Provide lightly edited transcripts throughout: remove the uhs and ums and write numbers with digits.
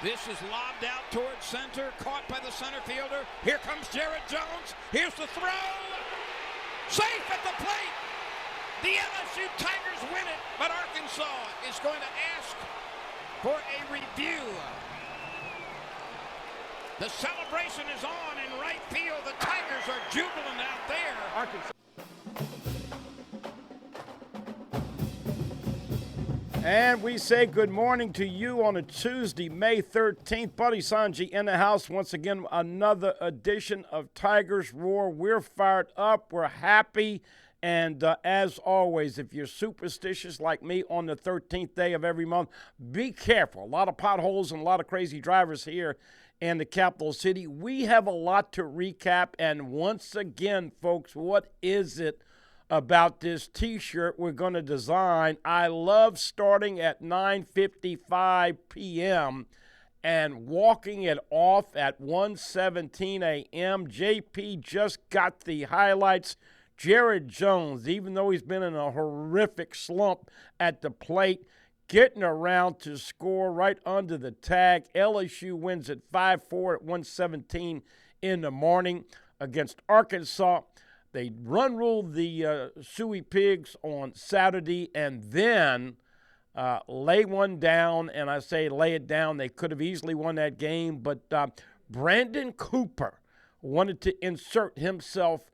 This is lobbed out towards center, caught by the center fielder. Here comes Jared Jones. Here's the throw. Safe at the plate. The LSU Tigers win it, but Arkansas is going to ask for a review. The celebration is on in right field. The Tigers are jubilant out there. Arkansas. And we say good morning to you on a Tuesday, May 13th. Buddy Songy in the house once again. Another edition of Tigers Roar. We're fired up. We're happy. And as always, if you're superstitious like me on the 13th day of every month, be careful. A lot of potholes and a lot of crazy drivers here in the capital city. We have a lot to recap. And once again, folks, what is it about this T-shirt we're going to design? I love starting at 9:55 p.m. and walking it off at 1:17 a.m. JP just got the highlights. Jared Jones, even though he's been in a horrific slump at the plate, getting around to score right under the tag. LSU wins at 5-4 at 1:17 in the morning against Arkansas. They run ruled the Suey Pigs on Saturday and then lay one down, and I say lay it down. They could have easily won that game, but Brandon Cooper wanted to insert himself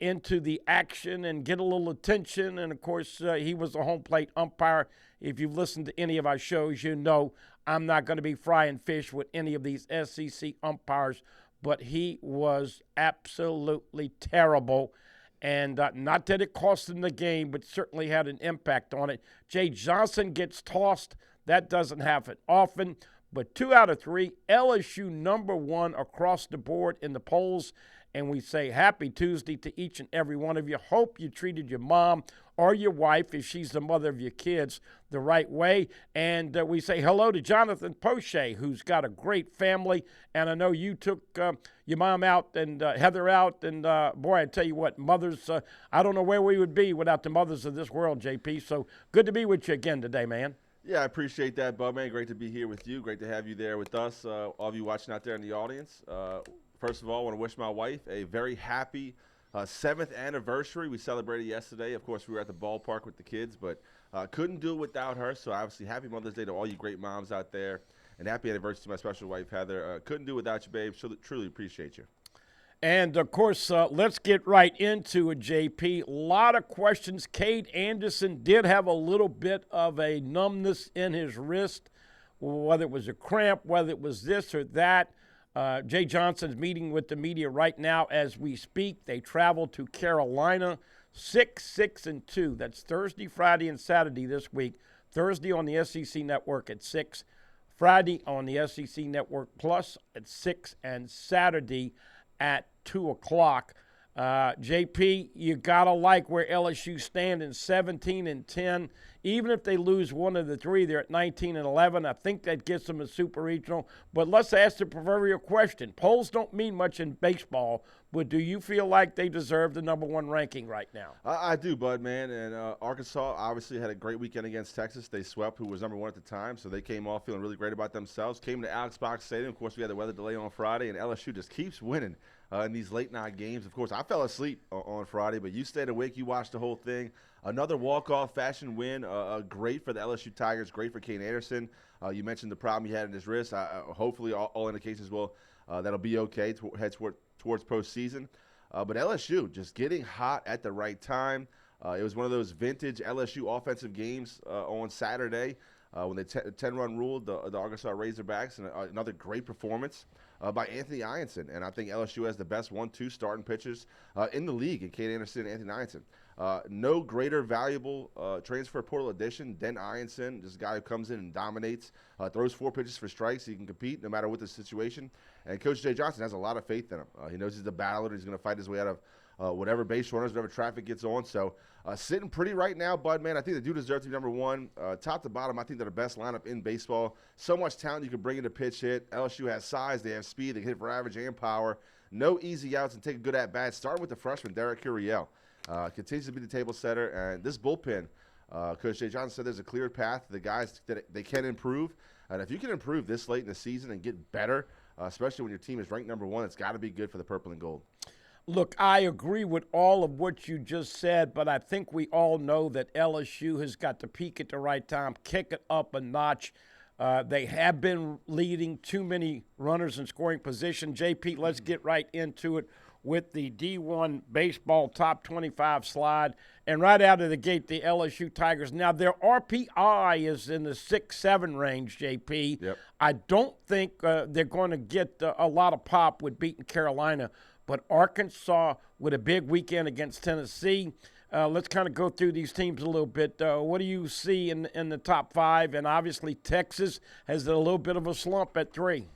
into the action and get a little attention, and, of course, he was a home plate umpire. If you've listened to any of our shows, you know I'm not going to be frying fish with any of these SEC umpires, but he was absolutely terrible. And not that it cost him the game, but certainly had an impact on it. Jay Johnson gets tossed. That doesn't happen often. But 2 out of 3, LSU #1 across the board in the polls. And we say happy Tuesday to each and every one of you. Hope you treated your mom or your wife, if she's the mother of your kids, the right way. And we say hello to Jonathan Poche, who's got a great family. And I know you took your mom out and Heather out. And, boy, I tell you what, mothers, I don't know where we would be without the mothers of this world, JP. So good to be with you again today, man. Yeah, I appreciate that, Bub, man. Great to be here with you. Great to have you there with us, all of you watching out there in the audience. First of all, I want to wish my wife a very happy 7th anniversary. We celebrated yesterday. Of course, we were at the ballpark with the kids, but couldn't do it without her. So obviously, happy Mother's Day to all you great moms out there, and happy anniversary to my special wife, Heather. Couldn't do it without you, babe. Truly appreciate you. And, of course, let's get right into it, JP. A lot of questions. Cade Anderson did have a little bit of a numbness in his wrist, whether it was a cramp, whether it was this or that. Jay Johnson's meeting with the media right now as we speak. They travel to Carolina, 6-2. That's Thursday, Friday, and Saturday this week. Thursday on the SEC Network at 6. Friday on the SEC Network Plus at 6. And Saturday at 2 o'clock. JP, you got to like where LSU stand in 17-10. Even if they lose one of the 3, they're at 19-11. I think that gets them a super regional. But let's ask the proverbial question. Polls don't mean much in baseball, but do you feel like they deserve the #1 ranking right now? I do, Bud, man. And Arkansas obviously had a great weekend against Texas. They swept, who was #1 at the time, so they came off feeling really great about themselves. Came to Alex Box Stadium. Of course, we had the weather delay on Friday, and LSU just keeps winning in these late-night games. Of course, I fell asleep on Friday, but you stayed awake. You watched the whole thing. Another walk-off fashion win, great for the LSU Tigers, great for Cade Anderson. You mentioned the problem he had in his wrist. Hopefully, all indications will that'll be okay to head towards postseason. But LSU just getting hot at the right time. It was one of those vintage LSU offensive games on Saturday when they 10-run ruled the Arkansas Razorbacks, and another great performance by Anthony Ianson. And I think LSU has the best 1-2 starting pitchers in the league in Cade Anderson and Anthony Ianson. No greater valuable transfer portal addition than Ianson. This guy who comes in and dominates, throws 4 pitches for strikes. He can compete no matter what the situation. And Coach Jay Johnson has a lot of faith in him. He knows he's a battler. He's going to fight his way out of whatever base runners, whatever traffic gets on. So sitting pretty right now, Bud, man. I think they do deserve to be #1. Top to bottom, I think they're the best lineup in baseball. So much talent you can bring in a pitch hit. LSU has size. They have speed. They can hit for average and power. No easy outs and take a good at-bat. Starting with the freshman, Derek Curiel. Continues to be the table setter. And this bullpen Coach Jay Johnson said there's a clear path to the guys that they can improve. And if you can improve this late in the season and get better, especially when your team is ranked number 1, it's got to be good for the purple and gold. Look, I agree with all of what you just said, but I think we all know that LSU has got to peak at the right time, kick it up a notch. They have been leading too many runners in scoring position. JP, let's get right into it with the D1 baseball top 25 slide. And right out of the gate, the LSU Tigers. Now, their RPI is in the 6-7 range, JP. Yep. I don't think they're going to get a lot of pop with beating Carolina. But Arkansas with a big weekend against Tennessee. Let's kind of go through these teams a little bit. What do you see in the top 5? And obviously Texas has a little bit of a slump at 3.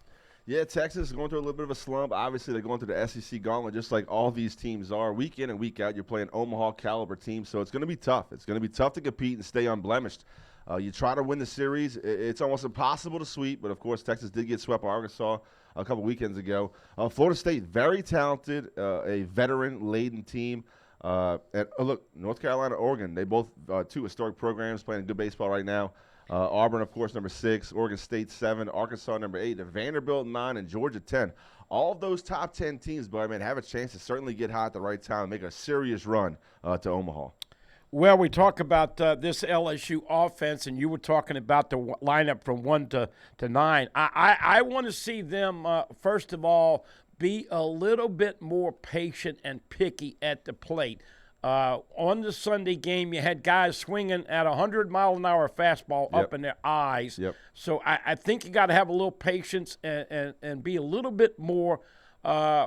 Yeah, Texas is going through a little bit of a slump. Obviously, they're going through the SEC gauntlet just like all these teams are. Week in and week out, you're playing Omaha-caliber teams, so it's going to be tough. It's going to be tough to compete and stay unblemished. You try to win the series. It's almost impossible to sweep, but, of course, Texas did get swept by Arkansas a couple weekends ago. Florida State, very talented, a veteran-laden team. And look, North Carolina, Oregon, they both 2 historic programs playing good baseball right now. Auburn, of course, number 6, Oregon State 7, Arkansas number 8, Vanderbilt 9, and Georgia 10. All of those top 10 teams, boy, man, have a chance to certainly get hot at the right time and make a serious run to Omaha. Well, we talk about this LSU offense, and you were talking about the lineup from 1 to 9. I want to see them, first of all, be a little bit more patient and picky at the plate. On the Sunday game, you had guys swinging at 100-mile-an-hour fastball up in their eyes. Yep. So I think you got to have a little patience and be a little bit more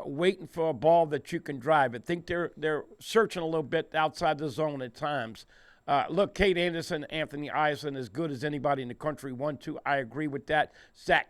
waiting for a ball that you can drive. I think they're searching a little bit outside the zone at times. Look, Kate Anderson, Anthony Eisen, as good as anybody in the country. 1-2, I agree with that. Zach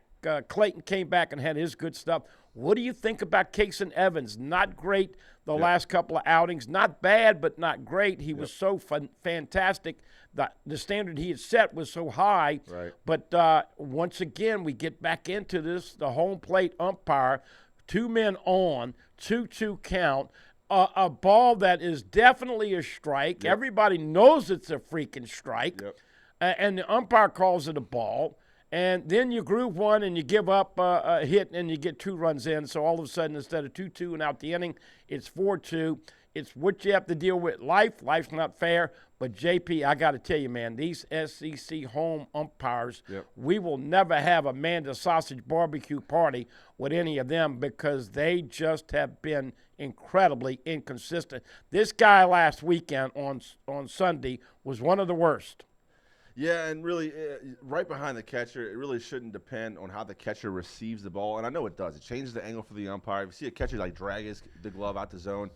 Clayton came back and had his good stuff. What do you think about Kason Evans? Not great the last couple of outings. Not bad, but not great. He was so fantastic. The standard he had set was so high. Right. But once again, we get back into this, the home plate umpire, 2 men on, 2-2 count, a ball that is definitely a strike. Yep. Everybody knows it's a freaking strike. Yep. And the umpire calls it a ball. And then you groove one and you give up a hit and you get 2 runs in. So all of a sudden, instead of 2-2 and out the inning, it's 4-2. It's what you have to deal with. Life's not fair. But, JP, I got to tell you, man, these SEC home umpires, we will never have a Manda sausage barbecue party with any of them because they just have been incredibly inconsistent. This guy last weekend on Sunday was one of the worst. Yeah, and really, right behind the catcher, it really shouldn't depend on how the catcher receives the ball. And I know it does. It changes the angle for the umpire. If you see a catcher like drag the glove out the zone,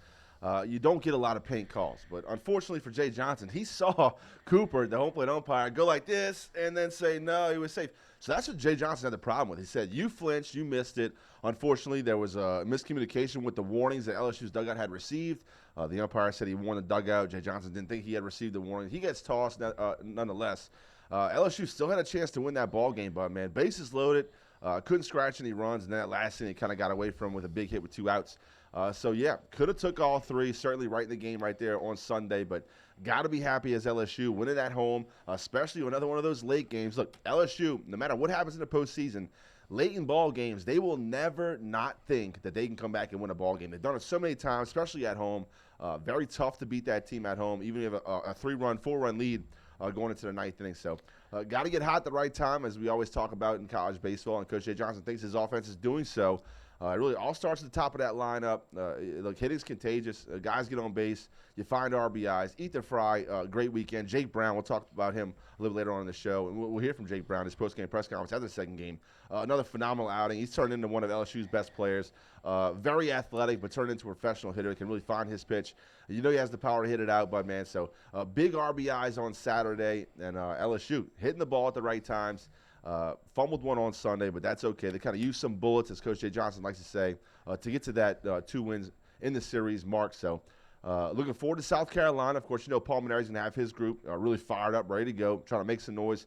you don't get a lot of paint calls. But unfortunately for Jay Johnson, he saw Cooper, the home plate umpire, go like this and then say, no, he was safe. So that's what Jay Johnson had the problem with. He said, you flinched, you missed it. Unfortunately, there was a miscommunication with the warnings that LSU's dugout had received. The umpire said he warned the dugout. Jay Johnson didn't think he had received the warning. He gets tossed nonetheless. LSU still had a chance to win that ball game, but, man, bases loaded, couldn't scratch any runs, and then that last inning kind of got away from with a big hit with 2 outs. So, yeah, could have took all 3, certainly right in the game right there on Sunday, but got to be happy as LSU winning at home, especially another one of those late games. Look, LSU, no matter what happens in the postseason, late in ball games, they will never not think that they can come back and win a ball game. They've done it so many times, especially at home. Very tough to beat that team at home, even if you have a 3-run, 4-run lead going into the 9th inning. So got to get hot at the right time, as we always talk about in college baseball, and Coach Jay Johnson thinks his offense is doing so. It really all starts at the top of that lineup. Look, hitting's contagious. Guys get on base. You find RBIs. Ethan Fry, great weekend. Jake Brown, we'll talk about him a little later on in the show. And we'll hear from Jake Brown, his post-game press conference after the second game. Another phenomenal outing. He's turned into one of LSU's best players. Very athletic, but turned into a professional hitter. Can really find his pitch. You know he has the power to hit it out, but, man, so big RBIs on Saturday. And LSU hitting the ball at the right times. Fumbled one on Sunday, but that's okay. They kind of used some bullets, as Coach Jay Johnson likes to say, to get to that 2 wins in the series mark. So looking forward to South Carolina. Of course, you know Paul Maneri's going to have his group really fired up, ready to go, trying to make some noise,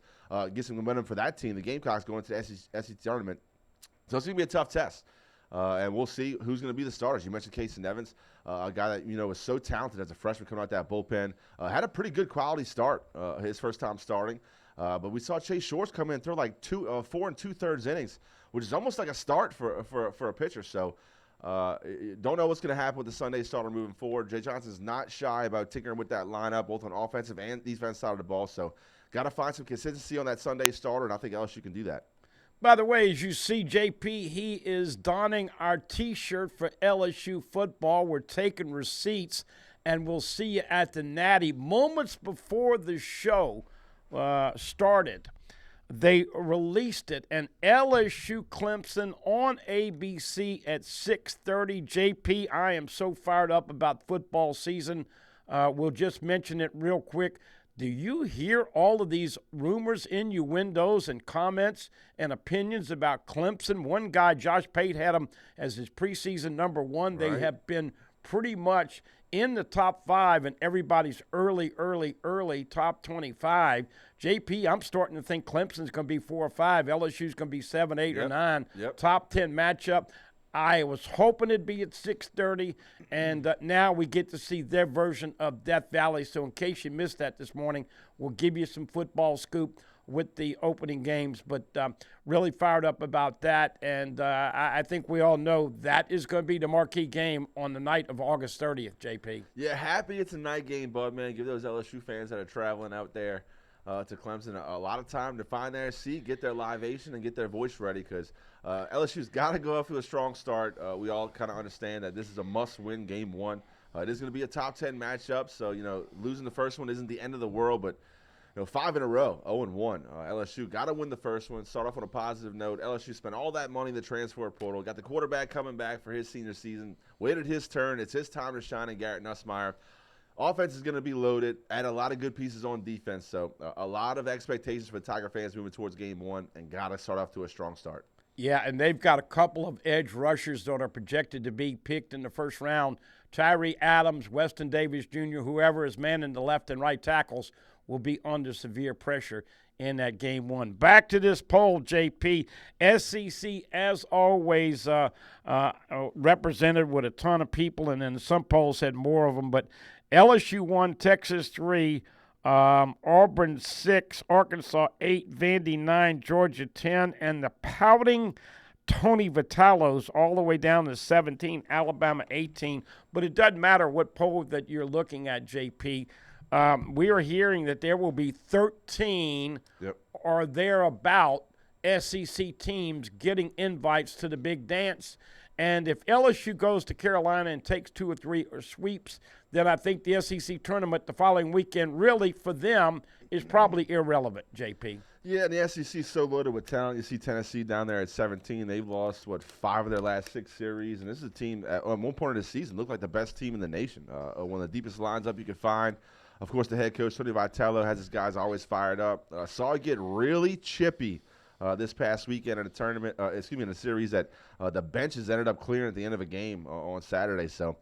get some momentum for that team. The Gamecocks going into the SEC tournament. So it's going to be a tough test. And we'll see who's going to be the starters. You mentioned Casey Evans, a guy that was so talented as a freshman coming out that bullpen. Had a pretty good quality start his first time starting. But we saw Chase Shores come in and throw like 4 2/3 innings, which is almost like a start for a pitcher. So don't know what's going to happen with the Sunday starter moving forward. Jay Johnson's not shy about tinkering with that lineup, both on offensive and defensive side of the ball. So got to find some consistency on that Sunday starter, and I think LSU can do that. By the way, as you see, JP, he is donning our T-shirt for LSU football. We're taking receipts, and we'll see you at the Natty. Moments before the show started, they released it, and LSU Clemson on ABC at 6:30. JP, I am so fired up about football season. We'll just mention it real quick. Do you hear all of these rumors, innuendos, and comments and opinions about Clemson? One guy, Josh Pate, had him as his preseason number 1. They have been pretty much in the top 5 in everybody's early top 25. JP, I'm starting to think Clemson's going to be 4 or 5. LSU's going to be 7, 8, or 9. Top 10 matchup. I was hoping it'd be at 6:30, and now we get to see their version of Death Valley. So in case you missed that this morning, we'll give you some football scoop with the opening games. But really fired up about that, and I think we all know that is going to be the marquee game on the night of August 30th, JP. Yeah, happy it's a night game, Bud, man. Give those LSU fans that are traveling out there to Clemson a lot of time to find their seat, get their libation, and get their voice ready, because LSU's got to go up to a strong start. We all kind of understand that this is a must-win game 1. It is going to be a top 10 matchup, so losing the first one isn't the end of the world. But 5 in a row, 0-1. LSU got to win the first one. Start off on a positive note. LSU spent all that money in the transfer portal. Got the quarterback coming back for his senior season. Waited his turn. It's his time to shine in Garrett Nussmeier. Offense is going to be loaded. Add a lot of good pieces on defense. So a lot of expectations for Tiger fans moving towards game 1, and got to start off to a strong start. Yeah, and they've got a couple of edge rushers that are projected to be picked in the first round. Tyree Adams, Weston Davis Jr., whoever is manning the left and right tackles will be under severe pressure in that game 1. Back to this poll, JP. SEC, as always, represented with a ton of people, and then some polls had more of them. But LSU 1, Texas 3, Auburn 6, Arkansas 8, Vandy 9, Georgia 10, and the pouting Tony Vitalos all the way down to 17, Alabama 18. But it doesn't matter what poll that you're looking at, JP. We are hearing that there will be 13 or thereabout SEC teams getting invites to the big dance. And if LSU goes to Carolina and takes 2 or 3 or sweeps, then I think the SEC tournament the following weekend really for them is probably irrelevant, JP. Yeah, and the SEC is so loaded with talent. You see Tennessee down there at 17. They've lost, 5 of their last 6 series. And this is a team at one point of the season looked like the best team in the nation. One of the deepest lines up you could find. Of course, the head coach, Tony Vitello, has his guys always fired up. Saw it get really chippy this past weekend in a tournament, in a series that the benches ended up clearing at the end of a game on Saturday. So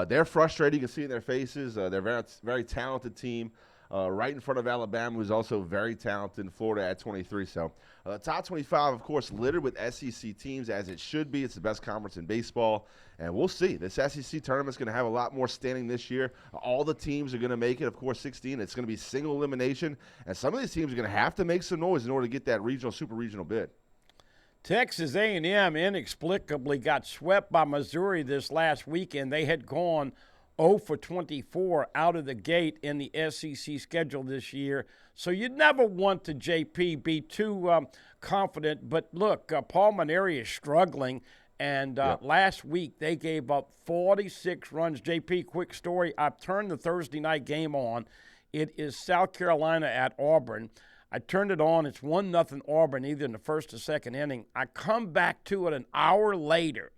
they're frustrated. You can see it in their faces. They're a very, very talented team. Right in front of Alabama, who's also very talented, in Florida at 23. So the top 25, of course, littered with SEC teams, as it should be. It's the best conference in baseball. And we'll see. This SEC tournament's going to have a lot more standing this year. All the teams are going to make it, of course, 16. It's going to be single elimination. And some of these teams are going to have to make some noise in order to get that regional, super regional bid. Texas A&M inexplicably got swept by Missouri this last weekend. They had gone 0 for 24 out of the gate in the SEC schedule this year. So you'd never want to, JP, be too confident. But look, Paul Maneri is struggling. And last week they gave up 46 runs. JP, quick story. I've turned the Thursday night game on. It is South Carolina at Auburn. I turned it on. It's 1-0 Auburn, either in the first or second inning. I come back to it an hour later,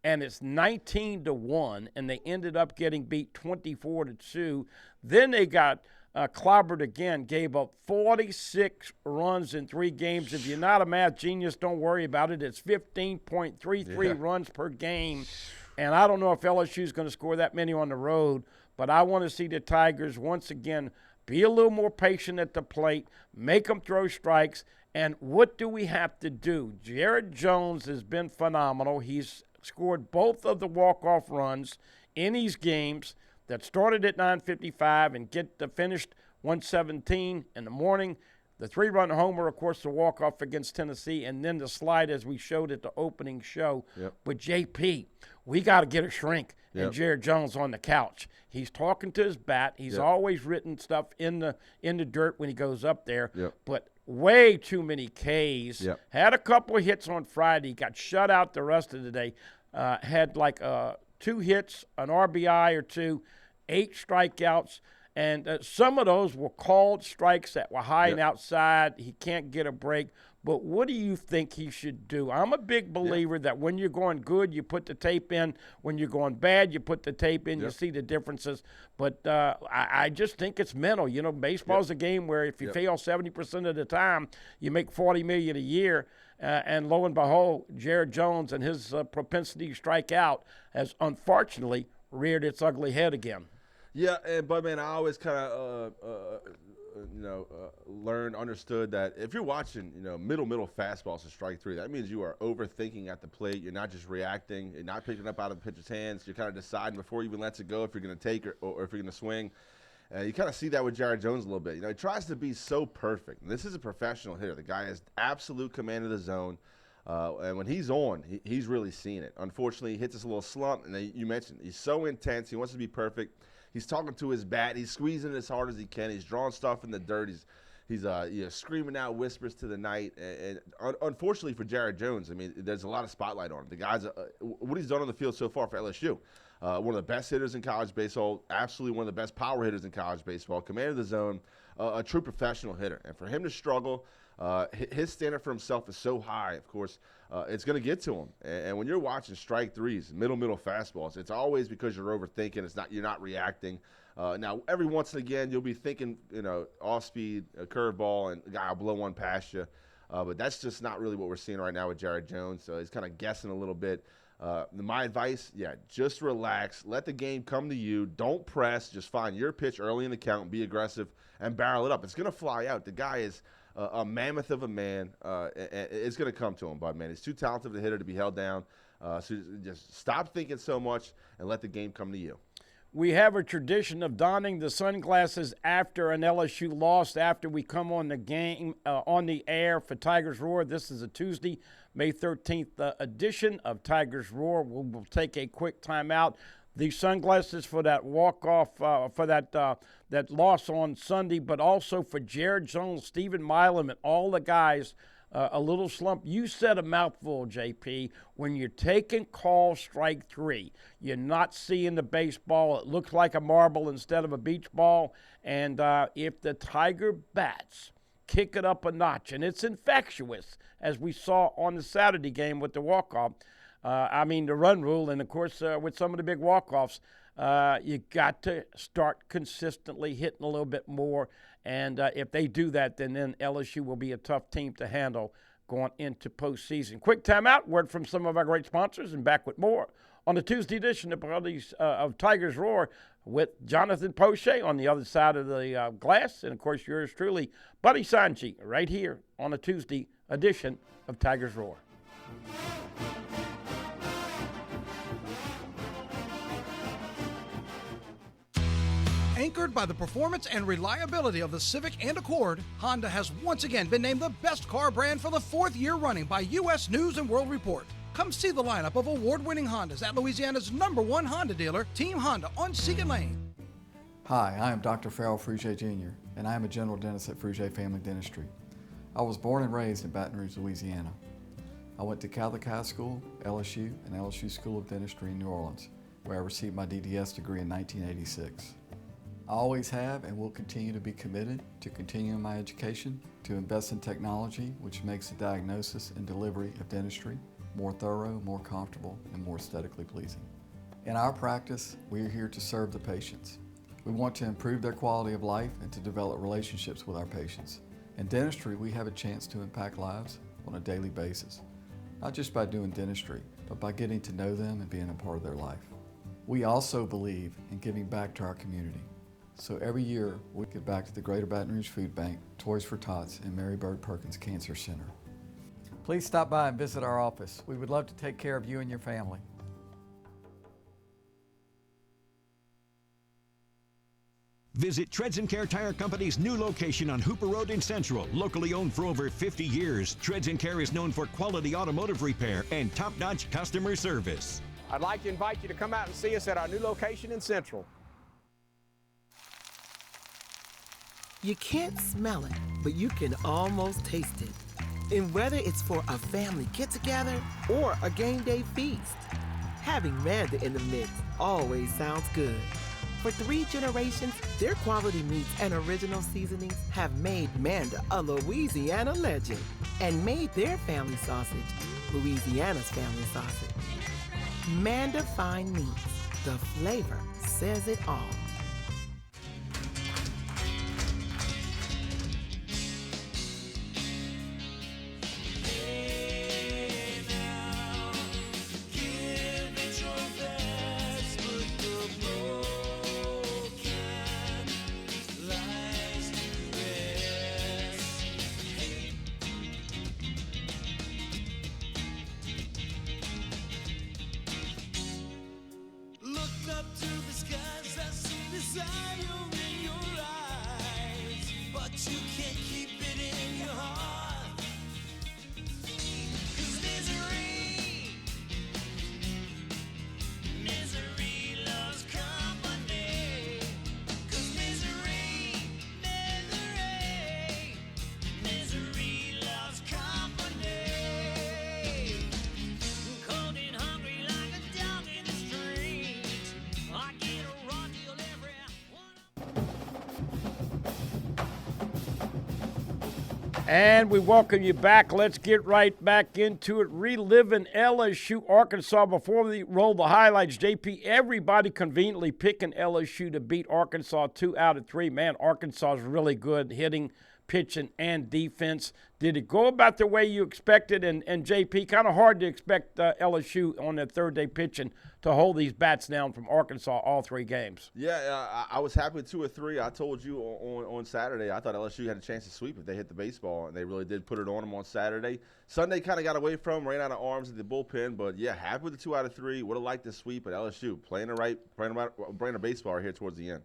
and it's 19-1, and they ended up getting beat 24-2. Then they got clobbered again, gave up 46 runs in 3 games. If you're not a math genius, don't worry about it. It's 15.33 runs per game, and I don't know if LSU is going to score that many on the road, but I want to see the Tigers once again be a little more patient at the plate, make them throw strikes, and what do we have to do? Jared Jones has been phenomenal. He's scored both of the walk-off runs in these games that started at 9:55 and finished 1:17 in the morning. The 3-run homer, of course, the walk-off against Tennessee, and then the slide as we showed at the opening show. Yep. But, JP, we got to get a shrink Yep. and Jared Jones on the couch. He's talking to his bat. He's always written stuff in the dirt when he goes up there. Yep. But way too many Ks. Yep. Had a couple of hits on Friday. Got shut out the rest of the day. Had like 2 hits, an RBI or 2, 8 strikeouts. And some of those were called strikes that were high and outside. He can't get a break. But what do you think he should do? I'm a big believer that when you're going good, you put the tape in. When you're going bad, you put the tape in. You see the differences. But I just think it's mental. You know, baseball's a game where if you fail 70% of the time, you make $40 million a year. And lo and behold, Jared Jones and his propensity to strike out has unfortunately reared its ugly head again. Yeah, but man, I always kind of, understood that if you're watching, middle fastballs to strike 3, that means you are overthinking at the plate. You're not just reacting. You're not picking up out of the pitcher's hands. You're kind of deciding before he even lets it go if you're going to take or if you're going to swing. You kind of see that with Jared Jones a little bit. He tries to be so perfect. And this is a professional hitter. The guy has absolute command of the zone. And when he's on, he's really seeing it. Unfortunately, he hits us a little slump. And you mentioned he's so intense. He wants to be perfect. He's talking to his bat. He's squeezing it as hard as he can. He's drawing stuff in the dirt. He's screaming out whispers to the night. And unfortunately for Jared Jones, I mean, there's a lot of spotlight on him. The guy's what he's done on the field so far for LSU. One of the best hitters in college baseball, absolutely one of the best power hitters in college baseball, command of the zone, a true professional hitter. And for him to struggle, his standard for himself is so high, of course, it's going to get to him. And when you're watching strike 3s, middle fastballs, it's always because you're overthinking. You're not reacting. Now, every once and again, you'll be thinking, off speed, a curveball, and a guy will blow one past you. But that's just not really what we're seeing right now with Jared Jones. So he's kind of guessing a little bit. My advice, just relax. Let the game come to you. Don't press. Just find your pitch early in the count, be aggressive, and barrel it up. It's going to fly out. The guy is a mammoth of a man. It's going to come to him, bud, man. He's too talented of a hitter to be held down. So just stop thinking so much and let the game come to you. We have a tradition of donning the sunglasses after an LSU loss, after we come on the game, on the air for Tigers Roar. This is a Tuesday, May 13th edition of Tigers Roar. We'll take a quick timeout. The sunglasses for that walk-off, for that loss on Sunday, but also for Jared Jones, Stephen Milam, and all the guys, a little slump. You said a mouthful, JP. When you're taking call strike 3, you're not seeing the baseball. It looks like a marble instead of a beach ball. And if the Tiger bats kick it up a notch, and it's infectious, as we saw on the Saturday game with the walk-off, the run rule, and, of course, with some of the big walk-offs, you got to start consistently hitting a little bit more. And if they do that, then LSU will be a tough team to handle going into postseason. Quick timeout, word from some of our great sponsors, and back with more on the Tuesday edition of Tigers Roar with Jonathan Poche on the other side of the glass. And, of course, yours truly, Buddy Songy, right here on the Tuesday edition of Tigers Roar. Anchored by the performance and reliability of the Civic and Accord, Honda has once again been named the best car brand for the 4th year running by U.S. News & World Report. Come see the lineup of award-winning Hondas at Louisiana's #1 Honda dealer, Team Honda on Segan Lane. Hi, I am Dr. Farrell Frugier Jr., and I am a general dentist at Frugier Family Dentistry. I was born and raised in Baton Rouge, Louisiana. I went to Catholic High School, LSU, and LSU School of Dentistry in New Orleans, where I received my DDS degree in 1986. I always have and will continue to be committed to continuing my education, to invest in technology which makes the diagnosis and delivery of dentistry more thorough, more comfortable, and more aesthetically pleasing. In our practice, we are here to serve the patients. We want to improve their quality of life and to develop relationships with our patients. In dentistry, we have a chance to impact lives on a daily basis, not just by doing dentistry, but by getting to know them and being a part of their life. We also believe in giving back to our community. So every year, we give back to the Greater Baton Rouge Food Bank, Toys for Tots, and Mary Bird Perkins Cancer Center. Please stop by and visit our office. We would love to take care of you and your family. Visit Treads & Care Tire Company's new location on Hooper Road in Central. Locally owned for over 50 years, Treads & Care is known for quality automotive repair and top-notch customer service. I'd like to invite you to come out and see us at our new location in Central. You can't smell it, but you can almost taste it. And whether it's for a family get-together or a game day feast, having Manda in the mix always sounds good. For 3 generations, their quality meats and original seasonings have made Manda a Louisiana legend and made their family sausage Louisiana's family sausage. Manda Fine Meats, the flavor says it all. And we welcome you back. Let's get right back into it. Reliving LSU, Arkansas. Before we roll the highlights, JP, everybody conveniently picking LSU to beat Arkansas 2 out of 3. Man, Arkansas is really good hitting, pitching, and defense. Did it go about the way you expected? And JP, kind of hard to expect LSU on their third day pitching to hold these bats down from Arkansas all 3 games. Yeah, I was happy with 2 or 3. I told you on Saturday I thought LSU had a chance to sweep if they hit the baseball, and they really did put it on them on Saturday. Sunday kind of got away from them, ran out of arms at the bullpen, but yeah, happy with the 2 out of 3. Would have liked to sweep, but LSU playing a baseball right here towards the end.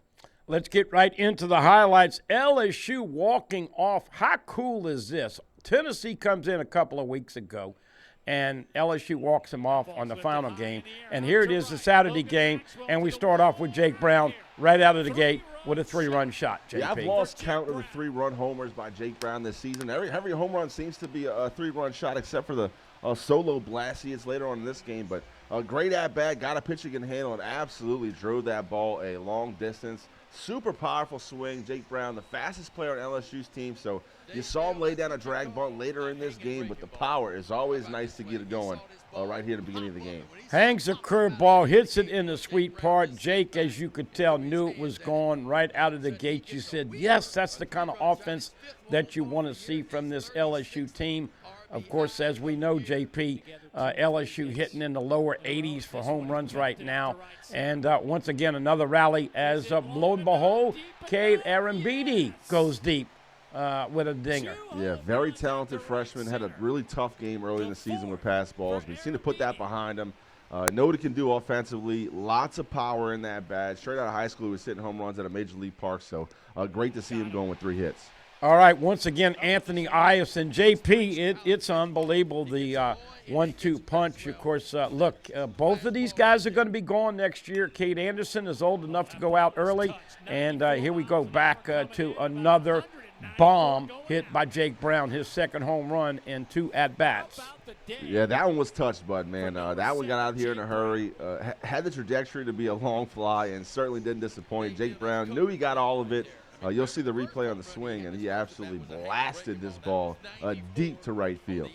Let's get right into the highlights. LSU walking off. How cool is this? Tennessee comes in a couple of weeks ago, and LSU walks them off on the final game. And here it is, the Saturday game, and we start off with Jake Brown right out of the gate with a 3-run shot, JP. Yeah, I've lost count of the 3-run homers by Jake Brown this season. Every home run seems to be a 3-run shot except for the solo blast he hits later on in this game. But a great at-bat, got a pitch he can handle, and absolutely drove that ball a long distance. Super powerful swing. Jake Brown, the fastest player on LSU's team, so you saw him lay down a drag bunt later in this game, but the power is always nice to get it going right here at the beginning of the game. Hangs a curveball, hits it in the sweet part. Jake, as you could tell, knew it was gone right out of the gate. You said, yes, that's the kind of offense that you want to see from this LSU team. Of course, as we know, JP, LSU hitting in the lower 80s for home runs right now. And once again, another rally as, lo and behold, Cade Arambidi goes deep with a dinger. Yeah, very talented freshman. Had a really tough game early in the season with pass balls. We seem to put that behind him. Know what he can do offensively. Lots of power in that bat. Straight out of high school, he was hitting home runs at a major league park. So great to see him going with 3 hits. All right, once again, Anthony Iverson. JP, it's unbelievable, the 1-2 punch. Of course, look, both of these guys are going to be gone next year. Cade Anderson is old enough to go out early, and here we go back to another bomb hit by Jake Brown, his second home run in 2 at-bats. Yeah, that one was touched, bud, man. That one got out here in a hurry. Had the trajectory to be a long fly and certainly didn't disappoint. Jake Brown knew he got all of it. You'll see the replay on the swing, and he absolutely blasted this ball deep to right field.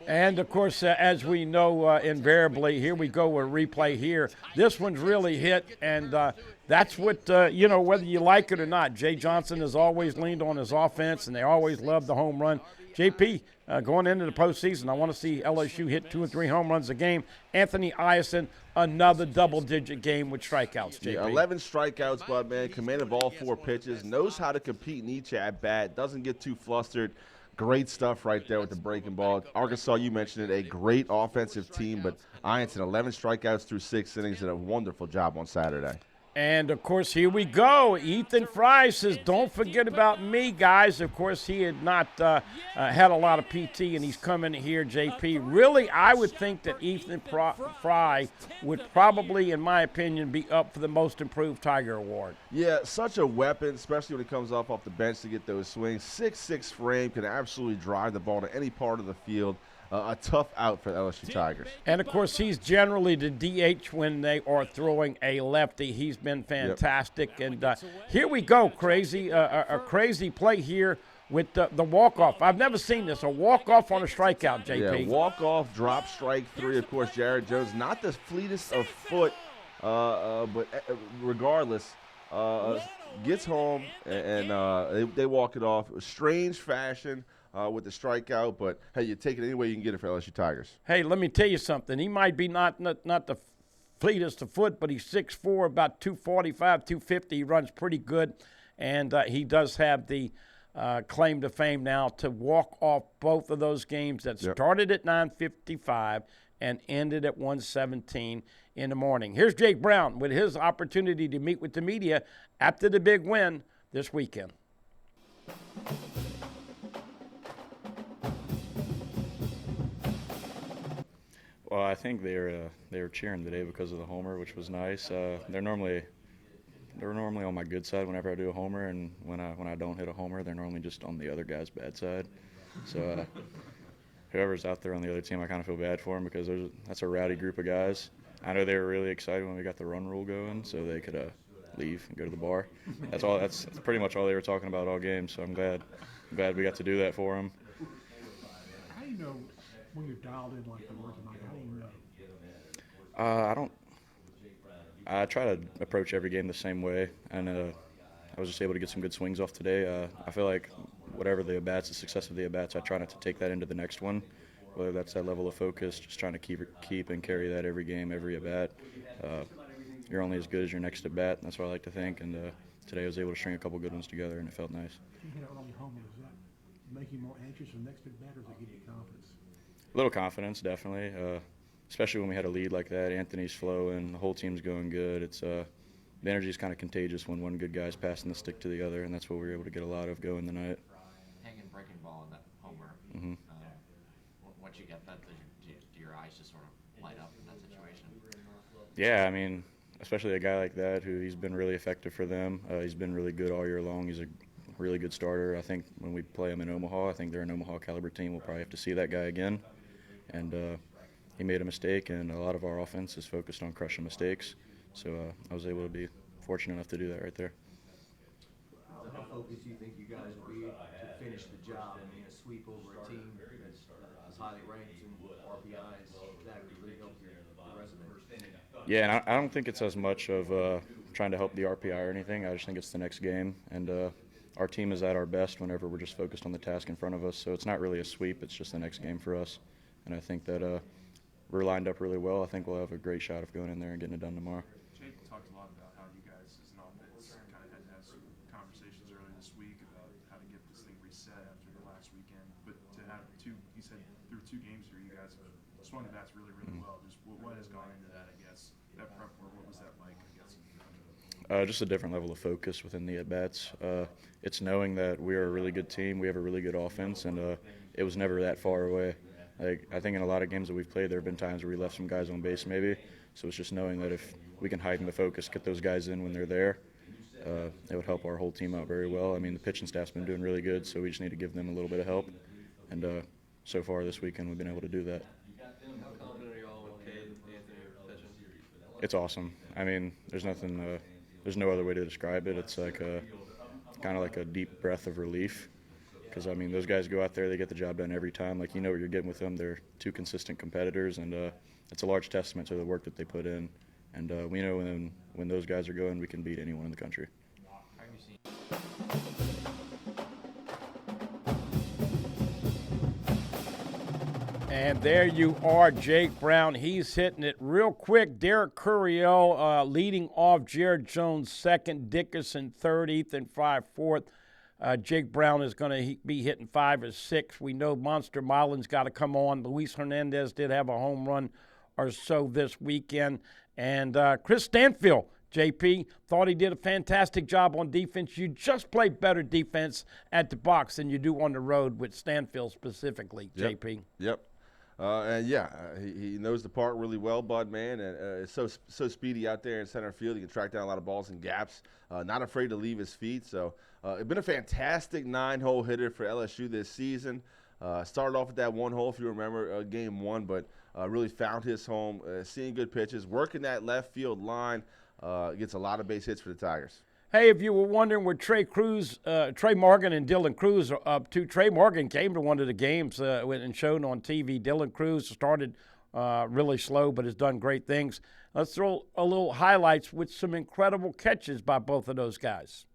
And, of course, as we know invariably, here we go with a replay here. This one's really hit, and that's what, whether you like it or not, Jay Johnson has always leaned on his offense, and they always love the home run. JP, going into the postseason, I want to see LSU hit 2 or 3 home runs a game. Anthony Iverson, another double-digit game with strikeouts, JP. Yeah, 11 strikeouts, bud, man. Commanded all 4 pitches. Knows how to compete in each at-bat. Doesn't get too flustered. Great stuff right there with the breaking ball. Arkansas, you mentioned it, a great offensive team, but Iverson, 11 strikeouts through 6 innings, did a wonderful job on Saturday. And, of course, here we go. Ethan Fry says, don't forget about me, guys. Of course, he had not had a lot of PT, and he's coming here, JP. Really, I would think that Ethan Fry would probably, in my opinion, be up for the Most Improved Tiger Award. Yeah, such a weapon, especially when it comes off the bench to get those swings. 6'6" frame, can absolutely drive the ball to any part of the field. A tough out for the LSU Tigers. And, of course, he's generally the DH when they are throwing a lefty. He's been fantastic. Yep. And here we go, crazy. A crazy play here with the walk-off. I've never seen this, a walk-off on a strikeout, JP. Yeah, walk-off, drop, strike 3. Of course, Jared Jones, not the fleetest of foot, but regardless, gets home and they walk it off. Strange fashion. With the strikeout, but hey, you take it any way you can get it for LSU Tigers. Hey, let me tell you something. He might be not the fleetest of foot, but he's 6'4", about 245, 250. He runs pretty good, and he does have the claim to fame now to walk off both of those games that started at 9:55 and ended at 1:17 in the morning. Here's Jake Brown with his opportunity to meet with the media after the big win this weekend. Well, I think they were cheering today because of the homer, which was nice. They're normally on my good side whenever I do a homer, and when I don't hit a homer, they're normally just on the other guy's bad side. So whoever's out there on the other team, I kind of feel bad for them because that's a rowdy group of guys. I know they were really excited when we got the run rule going, so they could leave and go to the bar. That's pretty much all they were talking about all game. So I'm glad we got to do that for them. How do you know when you're dialed in like the work tonight? How do you know? I try to approach every game the same way, and I was just able to get some good swings off today. I feel like whatever the at-bats, the success of the at-bats, I try not to take that into the next one, whether that's that level of focus, just trying to keep and carry that every game, every at-bat. You're only as good as your next at-bat, and that's what I like to think, and today I was able to string a couple good ones together, and it felt nice. You hit out on your homer, does that make you more anxious for the next at-bat, or does that give you confidence? A little confidence, definitely, especially when we had a lead like that. Anthony's flowing, the whole team's going good. It's the energy is kind of contagious when one good guy's passing the stick to the other, and that's what we were able to get a lot of going tonight. Hanging breaking ball in that homer. Mm-hmm. Once you get that, do your eyes just sort of light up in that situation? Yeah, I mean, especially a guy like that he's been really effective for them. He's been really good all year long. He's a really good starter. I think when we play him in Omaha, I think they're an Omaha caliber team. We'll probably have to see that guy again. And he made a mistake, and a lot of our offense is focused on crushing mistakes. So I was able to be fortunate enough to do that right there. How focused do you think you guys will be to finish the job? I mean, a sweep over a team that's as highly ranked in RPIs, that could really help your resume. Yeah, and I don't think it's as much of trying to help the RPI or anything. I just think it's the next game. And our team is at our best whenever we're just focused on the task in front of us. So it's not really a sweep. It's just the next game for us. And I think that we're lined up really well. I think we'll have a great shot of going in there and getting it done tomorrow. Jake talked a lot about how you guys as an offense kind of had to have some conversations earlier this week about how to get this thing reset after the last weekend. But to have he said through 2 games here, you guys have swung the bats really, really well. Just what has gone into that, I guess? That prep work, what was that like, I guess? Just a different level of focus within the at-bats. It's knowing that we are a really good team, we have a really good offense, and it was never that far away. Like, I think in a lot of games that we've played, there have been times where we left some guys on base maybe. So it's just knowing that if we can heighten the focus, get those guys in when they're there, it would help our whole team out very well. I mean, the pitching staff's been doing really good, so we just need to give them a little bit of help. And so far this weekend, we've been able to do that. How confident are you all with Cade and Anthony pitching? It's awesome. I mean, there's no other way to describe it. It's like kind of like a deep breath of relief. Because, I mean, those guys go out there, they get the job done every time. Like, you know what you're getting with them. They're 2 consistent competitors, and it's a large testament to the work that they put in. And we know when those guys are going, we can beat anyone in the country. And there you are, Jake Brown. He's hitting it real quick. Derek Curiel leading off, Jared Jones second, Dickerson third, Ethan Fry fourth. Jake Brown is going to be hitting 5 or 6. We know Monster Marlin's got to come on. Luis Hernandez did have a home run or so this weekend. And Chris Stanfield JP, thought he did a fantastic job on defense. You just play better defense at the box than you do on the road with Stanfield specifically, JP. Yep. He knows the park really well, Bud, man, and is so speedy out there in center field. He can track down a lot of balls and gaps, not afraid to leave his feet. So it's been a fantastic 9-hole hitter for LSU this season. Started off with that 1 hole, if you remember, game 1, but really found his home, seeing good pitches, working that left field line, gets a lot of base hits for the Tigers. Hey, if you were wondering where Trey Morgan and Dylan Cruz are up to, Trey Morgan came to one of the games and shown on TV. Dylan Cruz started really slow but has done great things. Let's throw a little highlights with some incredible catches by both of those guys.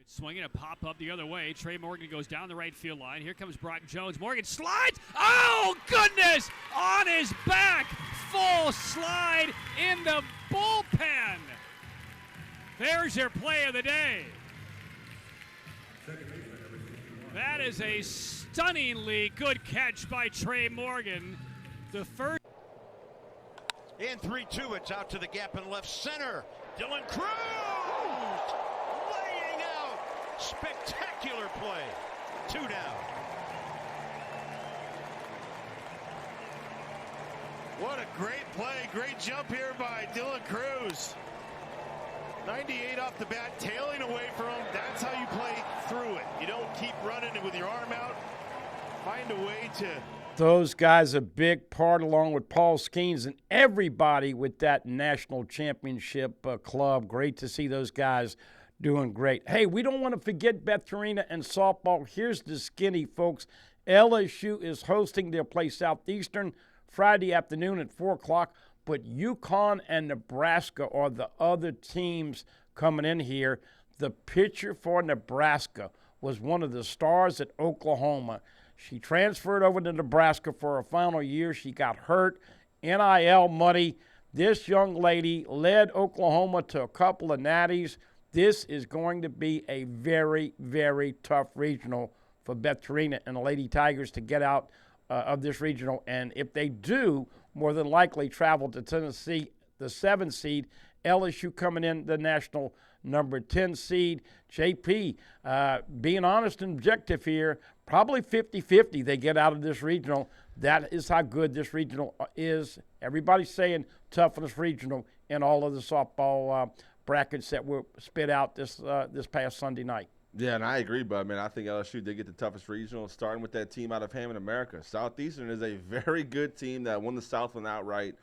Swinging a pop up the other way. Trey Morgan goes down the right field line. Here comes Brock Jones. Morgan slides. Oh, goodness! On his back. Full slide in the bullpen. There's your play of the day. That is a stunningly good catch by Trey Morgan. The first. In 3-2, it's out to the gap in left center. Dylan Cruz laying out. Spectacular play. 2 down. What a great play. Great jump here by Dylan Cruz. 98 off the bat, tailing away from him. That's how you play through it. You don't keep running with your arm out. Find a way to. Those guys a big part, along with Paul Skeens and everybody with that national championship club. Great to see those guys doing great. Hey, we don't want to forget Beth Tarina and softball. Here's the skinny, folks. LSU is hosting. They'll play Southeastern Friday afternoon at 4 o'clock. But UConn and Nebraska are the other teams coming in here. The pitcher for Nebraska was one of the stars at Oklahoma. She transferred over to Nebraska for her final year. She got hurt. NIL money. This young lady led Oklahoma to a couple of natties. This is going to be a very, very tough regional for Beth Tarina and the Lady Tigers to get out of this regional. And if they do, more than likely travel to Tennessee, the 7th seed. LSU coming in the national number 10 seed. JP, being honest and objective here, probably 50-50 they get out of this regional. That is how good this regional is. Everybody's saying toughest regional in all of the softball brackets that were spit out this past Sunday night. Yeah, and I agree, Bud, man. I think LSU did get the toughest regional, starting with that team out of Hammond, America. Southeastern is a very good team that won the Southland outright.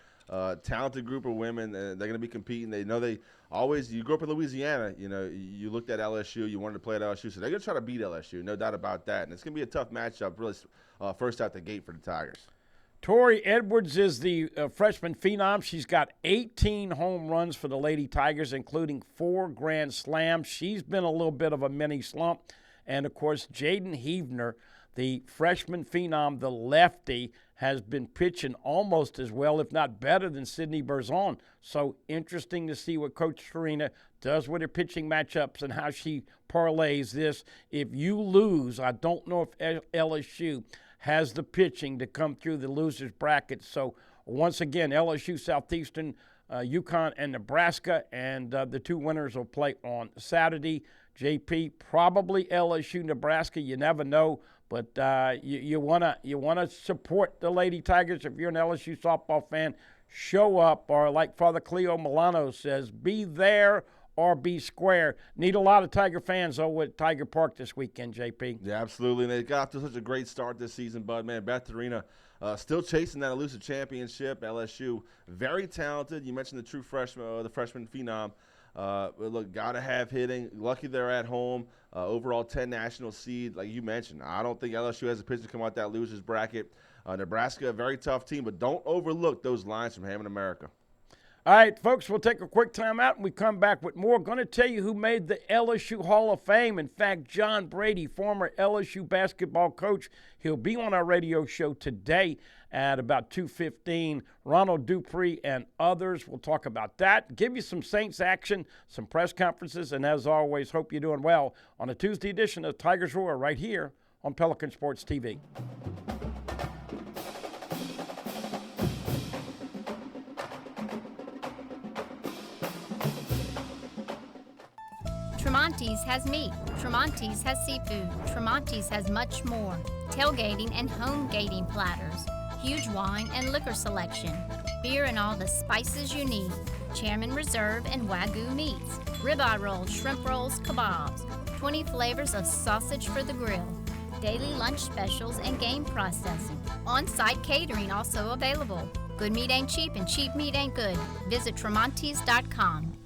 Talented group of women. They're going to be competing. They know you grew up in Louisiana, you looked at LSU, you wanted to play at LSU, so they're going to try to beat LSU, no doubt about that. And it's going to be a tough matchup, really, first out the gate for the Tigers. Tori Edwards is the freshman phenom. She's got 18 home runs for the Lady Tigers, including 4 grand slams. She's been a little bit of a mini slump. And, of course, Jaden Heavner, the freshman phenom, the lefty, has been pitching almost as well, if not better, than Sydney Berzon. So interesting to see what Coach Tarina does with her pitching matchups and how she parlays this. If you lose, I don't know if LSU has the pitching to come through the losers bracket. So once again, LSU, Southeastern, UConn, and Nebraska, and the 2 winners will play on Saturday. JP, probably LSU, Nebraska. You never know, but you wanna support the Lady Tigers. If you're an LSU softball fan, show up, or like Father Cleo Milano says, be there or be square. Need a lot of Tiger fans over at Tiger Park this weekend, JP. Yeah, absolutely. And they got to such a great start this season, Bud. Man, Beth Tarina still chasing that elusive championship. LSU, very talented. You mentioned the true freshman, the freshman phenom. But look, gotta have hitting. Lucky they're at home. Overall 10 national seed, like you mentioned. I don't think LSU has a pitch to come out that losers bracket. Nebraska, a very tough team, but don't overlook those lines from Hammond, America. All right, folks, we'll take a quick time out, and we come back with more. Going to tell you who made the LSU Hall of Fame. In fact, John Brady, former LSU basketball coach, he'll be on our radio show today at about 2:15. Ronald Dupree and others will talk about that, give you some Saints action, some press conferences, and as always, hope you're doing well on a Tuesday edition of Tigers Roar right here on Pelican Sports TV. Tremonti's has meat. Tremonti's has seafood. Tremonti's has much more. Tailgating and home gating platters. Huge wine and liquor selection. Beer and all the spices you need. Chairman Reserve and Wagyu meats. Ribeye rolls, shrimp rolls, kebabs. 20 flavors of sausage for the grill. Daily lunch specials and game processing. On-site catering also available. Good meat ain't cheap and cheap meat ain't good. Visit Tremonti's.com.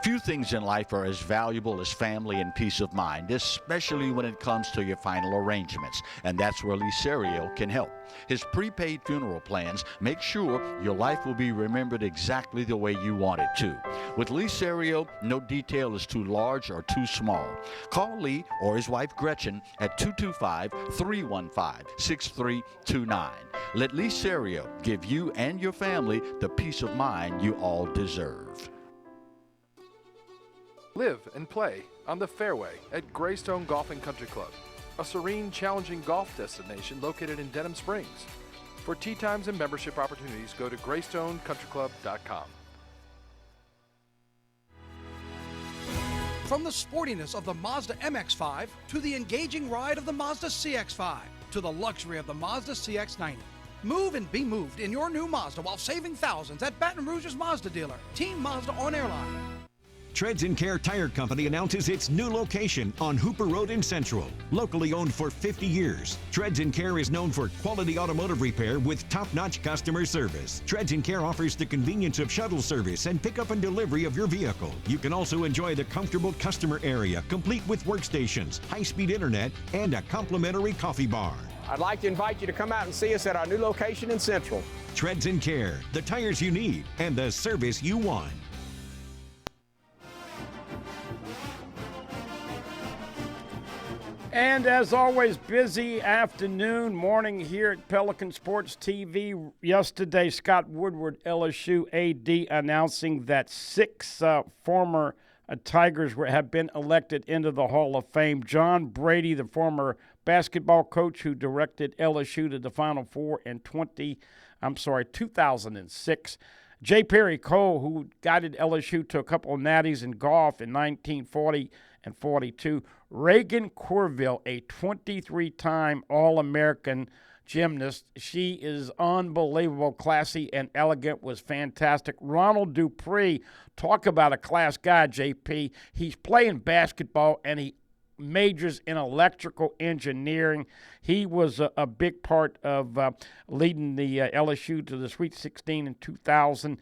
Few things in life are as valuable as family and peace of mind, especially when it comes to your final arrangements. And that's where Lee Serio can help. His prepaid funeral plans make sure your life will be remembered exactly the way you want it to. With Lee Serio, no detail is too large or too small. Call Lee or his wife Gretchen at 225-315-6329. Let Lee Serio give you and your family the peace of mind you all deserve. Live and play on the fairway at Greystone Golf and Country Club, a serene, challenging golf destination located in Denham Springs. For tee times and membership opportunities, go to GreystoneCountryClub.com. From the sportiness of the Mazda MX-5 to the engaging ride of the Mazda CX-5 to the luxury of the Mazda CX-90. Move and be moved in your new Mazda while saving thousands at Baton Rouge's Mazda dealer, Team Mazda on Airline. Treads & Care Tire Company announces its new location on Hooper Road in Central. Locally owned for 50 years, Treads & Care is known for quality automotive repair with top-notch customer service. Treads & Care offers the convenience of shuttle service and pickup and delivery of your vehicle. You can also enjoy the comfortable customer area, complete with workstations, high-speed internet, and a complimentary coffee bar. I'd like to invite you to come out and see us at our new location in Central. Treads & Care, the tires you need and the service you want. And as always, busy afternoon, morning here at Pelican Sports TV. Yesterday, Scott Woodward, LSU AD, announcing that 6 former Tigers have been elected into the Hall of Fame. John Brady, the former basketball coach who directed LSU to the Final Four in 2006. J. Perry Cole, who guided LSU to a couple of natties in golf in 1940 and 42. Reagan Corville, a 23-time All-American gymnast. She is unbelievable, classy and elegant, was fantastic. Ronald Dupree, talk about a class guy, JP. He's playing basketball and he majors in electrical engineering. He was a big part of leading the LSU to the Sweet 16 in 2000.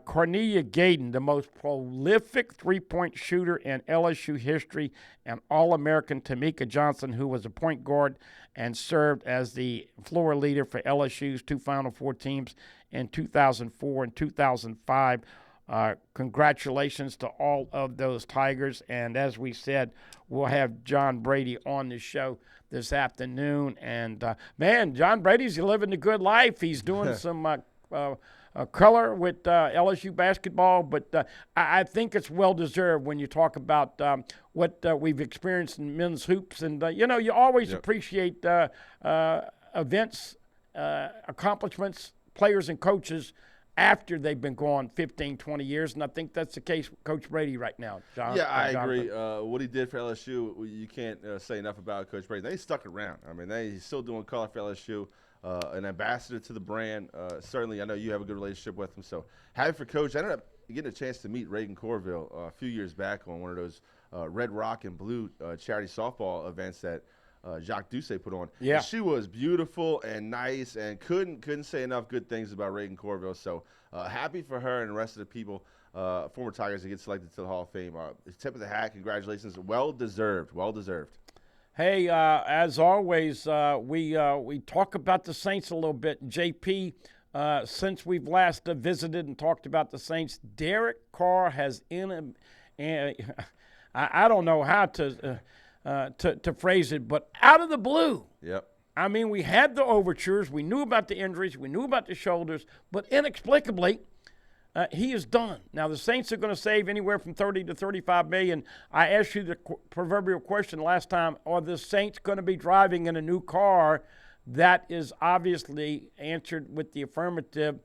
Cornelia Gayden, the most prolific three-point shooter in LSU history, and All-American Tamika Johnson, who was a point guard and served as the floor leader for LSU's 2 Final Four teams in 2004 and 2005. Congratulations to all of those Tigers. And as we said, we'll have John Brady on the show this afternoon. And, man, John Brady's living the good life. He's doing some color with LSU basketball. But I think it's well-deserved when you talk about what we've experienced in men's hoops. And, you always appreciate events, accomplishments, players and coaches after they've been gone 15, 20 years, and I think that's the case with Coach Brady right now, John. Yeah, I agree. What he did for LSU, you can't say enough about Coach Brady. They stuck around. I mean, he's still doing color for LSU, an ambassador to the brand. Certainly, I know you have a good relationship with him, so happy for Coach. I ended up getting a chance to meet Reagan Corville a few years back on one of those Red Rock and Blue charity softball events that Jacques Doucet put on. Yeah. And she was beautiful and nice and couldn't say enough good things about Reagan Corville. So happy for her and the rest of the people, former Tigers, to get selected to the Hall of Fame. Tip of the hat, congratulations. Well deserved. Hey, as always, we talk about the Saints a little bit. JP, since we've last visited and talked about the Saints, Derek Carr has I don't know how to phrase it, but out of the blue. Yep. I mean, we had the overtures. We knew about the injuries. We knew about the shoulders. But inexplicably, he is done. Now, the Saints are going to save anywhere from $30 to $35 million. I asked you the proverbial question last time, are the Saints going to be driving in a new car? That is obviously answered with the affirmative.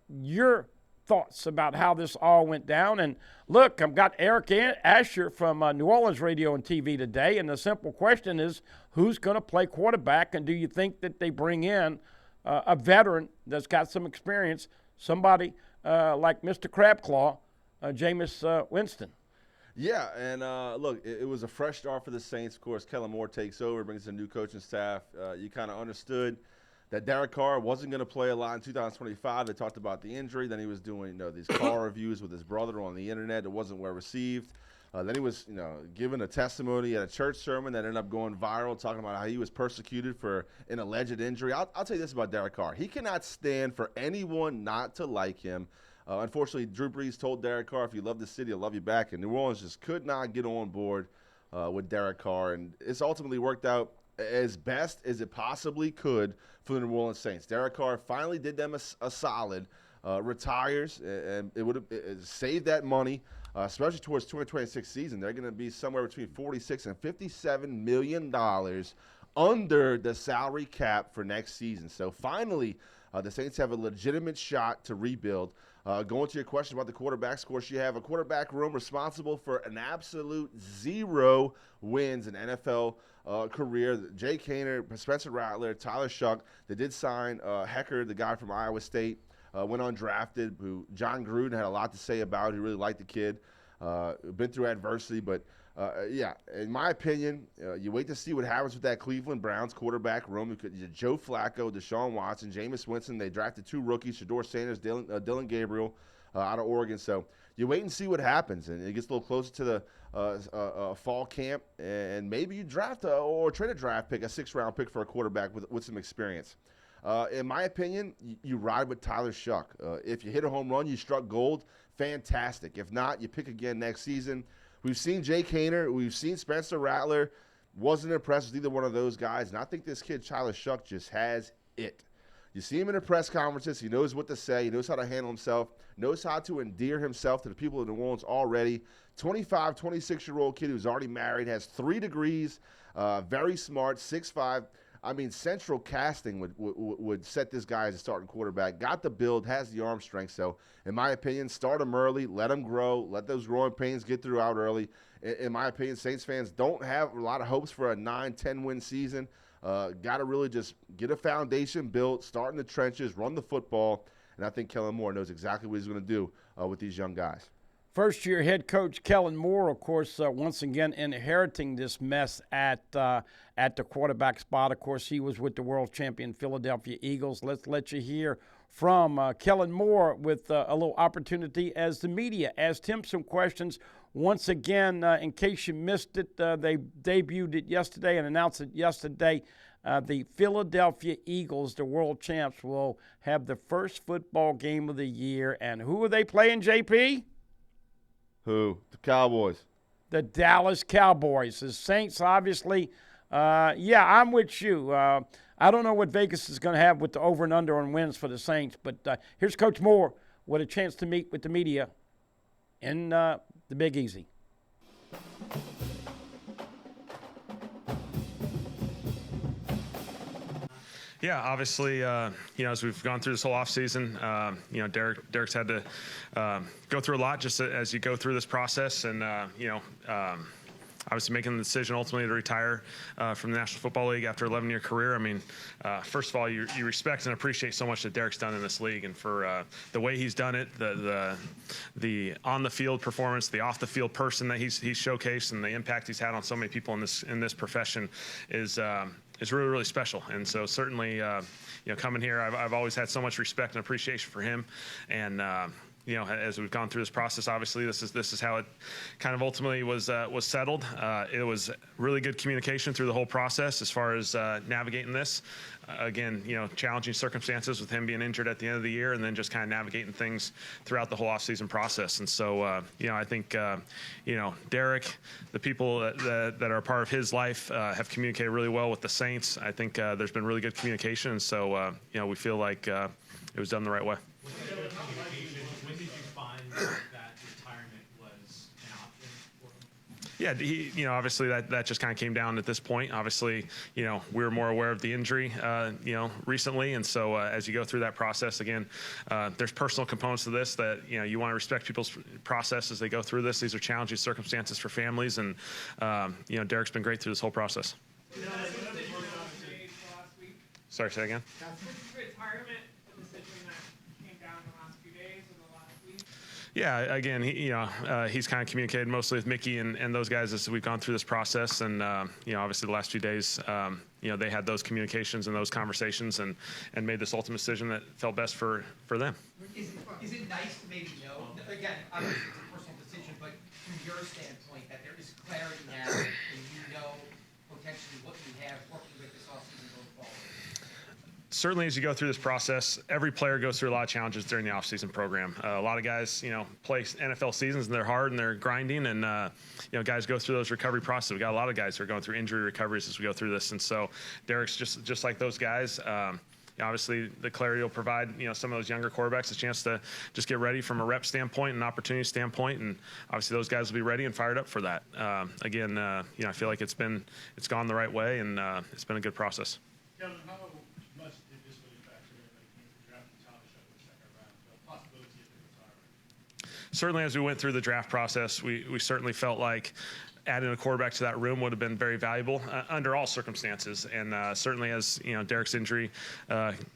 You're thoughts about how this all went down. And look, I've got Eric Asher from New Orleans Radio and TV today, and the simple question is, who's going to play quarterback, and do you think that they bring in a veteran that's got some experience, somebody like Mr. Crabclaw, Jameis Winston? Yeah, and look, it was a fresh start for the Saints. Of course, Kellen Moore takes over, brings in a new coaching staff. You kind of understood that Derek Carr wasn't going to play a lot in 2025. They talked about the injury. Then he was doing these Carr reviews with his brother on the internet. It wasn't well received. Then he was given a testimony at a church sermon that ended up going viral, talking about how he was persecuted for an alleged injury. I'll tell you this about Derek Carr. He cannot stand for anyone not to like him. Unfortunately, Drew Brees told Derek Carr, if you love the city, I'll love you back. And New Orleans just could not get on board with Derek Carr. And it's ultimately worked out as best as it possibly could for the New Orleans Saints. Derek Carr finally did them a solid, retires, and it would have saved that money, especially towards 2026 season. They're going to be somewhere between $46 and $57 million under the salary cap for next season. So finally, the Saints have a legitimate shot to rebuild. Going to your question about the quarterbacks, of course, you have a quarterback room responsible for an absolute 0 wins in NFL career. Jay Kaner, Spencer Rattler, Tyler Shuck. They did sign Hecker, the guy from Iowa State, went undrafted, who John Gruden had a lot to say about. He really liked the kid. Been through adversity, but yeah, in my opinion, you wait to see what happens with that Cleveland Browns quarterback room. Joe Flacco, Deshaun Watson, Jameis Winston. They drafted 2 rookies, Shador Sanders, Dylan Gabriel out of Oregon. So you wait and see what happens, and it gets a little closer to the fall camp, and maybe you draft or trade a draft pick, a 6th-round pick for a quarterback with some experience. In my opinion, you ride with Tyler Shuck. If you hit a home run, you struck gold, fantastic. If not, you pick again next season. We've seen Jay Kaner. We've seen Spencer Rattler. Wasn't impressed with either one of those guys. And I think this kid, Tyler Shuck, just has it. You see him in the press conferences. He knows what to say. He knows how to handle himself. Knows how to endear himself to the people of New Orleans already. 25, 26-year-old kid who's already married, has 3 degrees, very smart, 6'5". I mean, central casting would set this guy as a starting quarterback. Got the build, has the arm strength. So, in my opinion, start him early, let him grow, let those growing pains get through out early. In my opinion, Saints fans don't have a lot of hopes for a 9-10 win season. Got to really just get a foundation built, start in the trenches, run the football, and I think Kellen Moore knows exactly what he's going to do with these young guys. First-year head coach Kellen Moore, of course, once again inheriting this mess at the quarterback spot. Of course, he was with the world champion Philadelphia Eagles. Let's let you hear from Kellen Moore with a little opportunity as the media asked him some questions. Once again, in case you missed it, they debuted it yesterday and announced it yesterday. The Philadelphia Eagles, the world champs, will have the first football game of the year. And who are they playing, JP? Who? The Cowboys. The Dallas Cowboys. The Saints, obviously. Yeah, I'm with you. I don't know what Vegas is going to have with the over and under on wins for the Saints, but here's Coach Moore with a chance to meet with the media in the Big Easy. Yeah, obviously, as we've gone through this whole offseason, Derek's had to go through a lot just as you go through this process, and obviously making the decision ultimately to retire from the National Football League after 11-year career. I mean, first of all, you respect and appreciate so much that Derek's done in this league, and for the way he's done it, the on-the-field performance, the off-the-field person that he's showcased, and the impact he's had on so many people in this profession is really, really special. And so certainly, coming here, I've always had so much respect and appreciation for him. And, as we've gone through this process, obviously this is how it kind of ultimately was settled. It was really good communication through the whole process as far as navigating this. Again, challenging circumstances with him being injured at the end of the year, and then just kind of navigating things throughout the whole offseason process. And so, I think, Derek, the people that are a part of his life have communicated really well with the Saints. I think there's been really good communication, and so, we feel like it was done the right way. When did you find that retirement was an option for him? Yeah, obviously that just kind of came down at this point. Obviously, we were more aware of the injury, recently. And so as you go through that process, again, there's personal components to this that, you want to respect people's process as they go through this. These are challenging circumstances for families. And, Derek's been great through this whole process. Sorry, say again? Retirement, a decision that came down in the last few days or the last week? Yeah, again, he's kind of communicated mostly with Mickey and those guys as we've gone through this process. And, obviously the last few days, they had those communications and those conversations and made this ultimate decision that felt best for them. Is it nice to maybe know, again, obviously it's a personal decision, but from your standpoint, that there is clarity now and potentially what you have working with this offseason going forward? Certainly, as you go through this process, every player goes through a lot of challenges during the offseason program. A lot of guys, play NFL seasons and they're hard and they're grinding, and guys go through those recovery processes. We got a lot of guys who are going through injury recoveries as we go through this, and so Derek's just like those guys. Obviously, the clarity will provide some of those younger quarterbacks a chance to just get ready from a rep standpoint and opportunity standpoint, and obviously those guys will be ready and fired up for that. Again, I feel like it's gone the right way, and it's been a good process. Kevin, how much did this really factor in when it came to drafting Thomas Shuck in the second round? The possibility of him retiring? Certainly, as we went through the draft process, we certainly felt like adding a quarterback to that room would have been very valuable under all circumstances. And certainly as, Derek's injury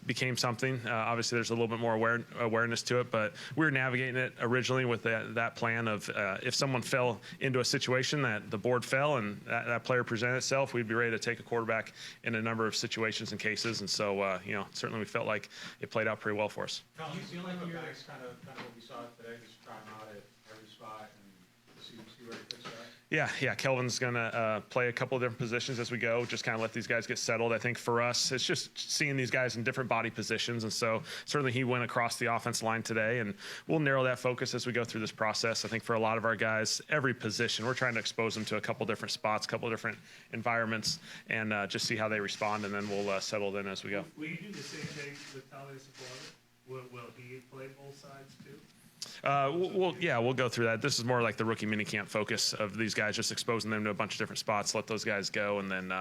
became something, obviously there's a little bit more awareness to it, but we were navigating it originally with that plan of if someone fell into a situation that the board fell and that player presented itself, we'd be ready to take a quarterback in a number of situations and cases. And so, certainly we felt like it played out pretty well for us. Do you feel like you're kind of what we saw today, just trying out at every spot and see where he fits that? Yeah. Kelvin's going to play a couple of different positions as we go, just kind of let these guys get settled. I think for us, it's just seeing these guys in different body positions. And so certainly he went across the offense line today, and we'll narrow that focus as we go through this process. I think for a lot of our guys, every position, we're trying to expose them to a couple different spots, a couple different environments, and just see how they respond, and then we'll settle them as we go. Will you do the same thing with Talia Sapola? Will he play both sides too? We'll go through that. This is more like the rookie minicamp focus of these guys, just exposing them to a bunch of different spots, let those guys go, and then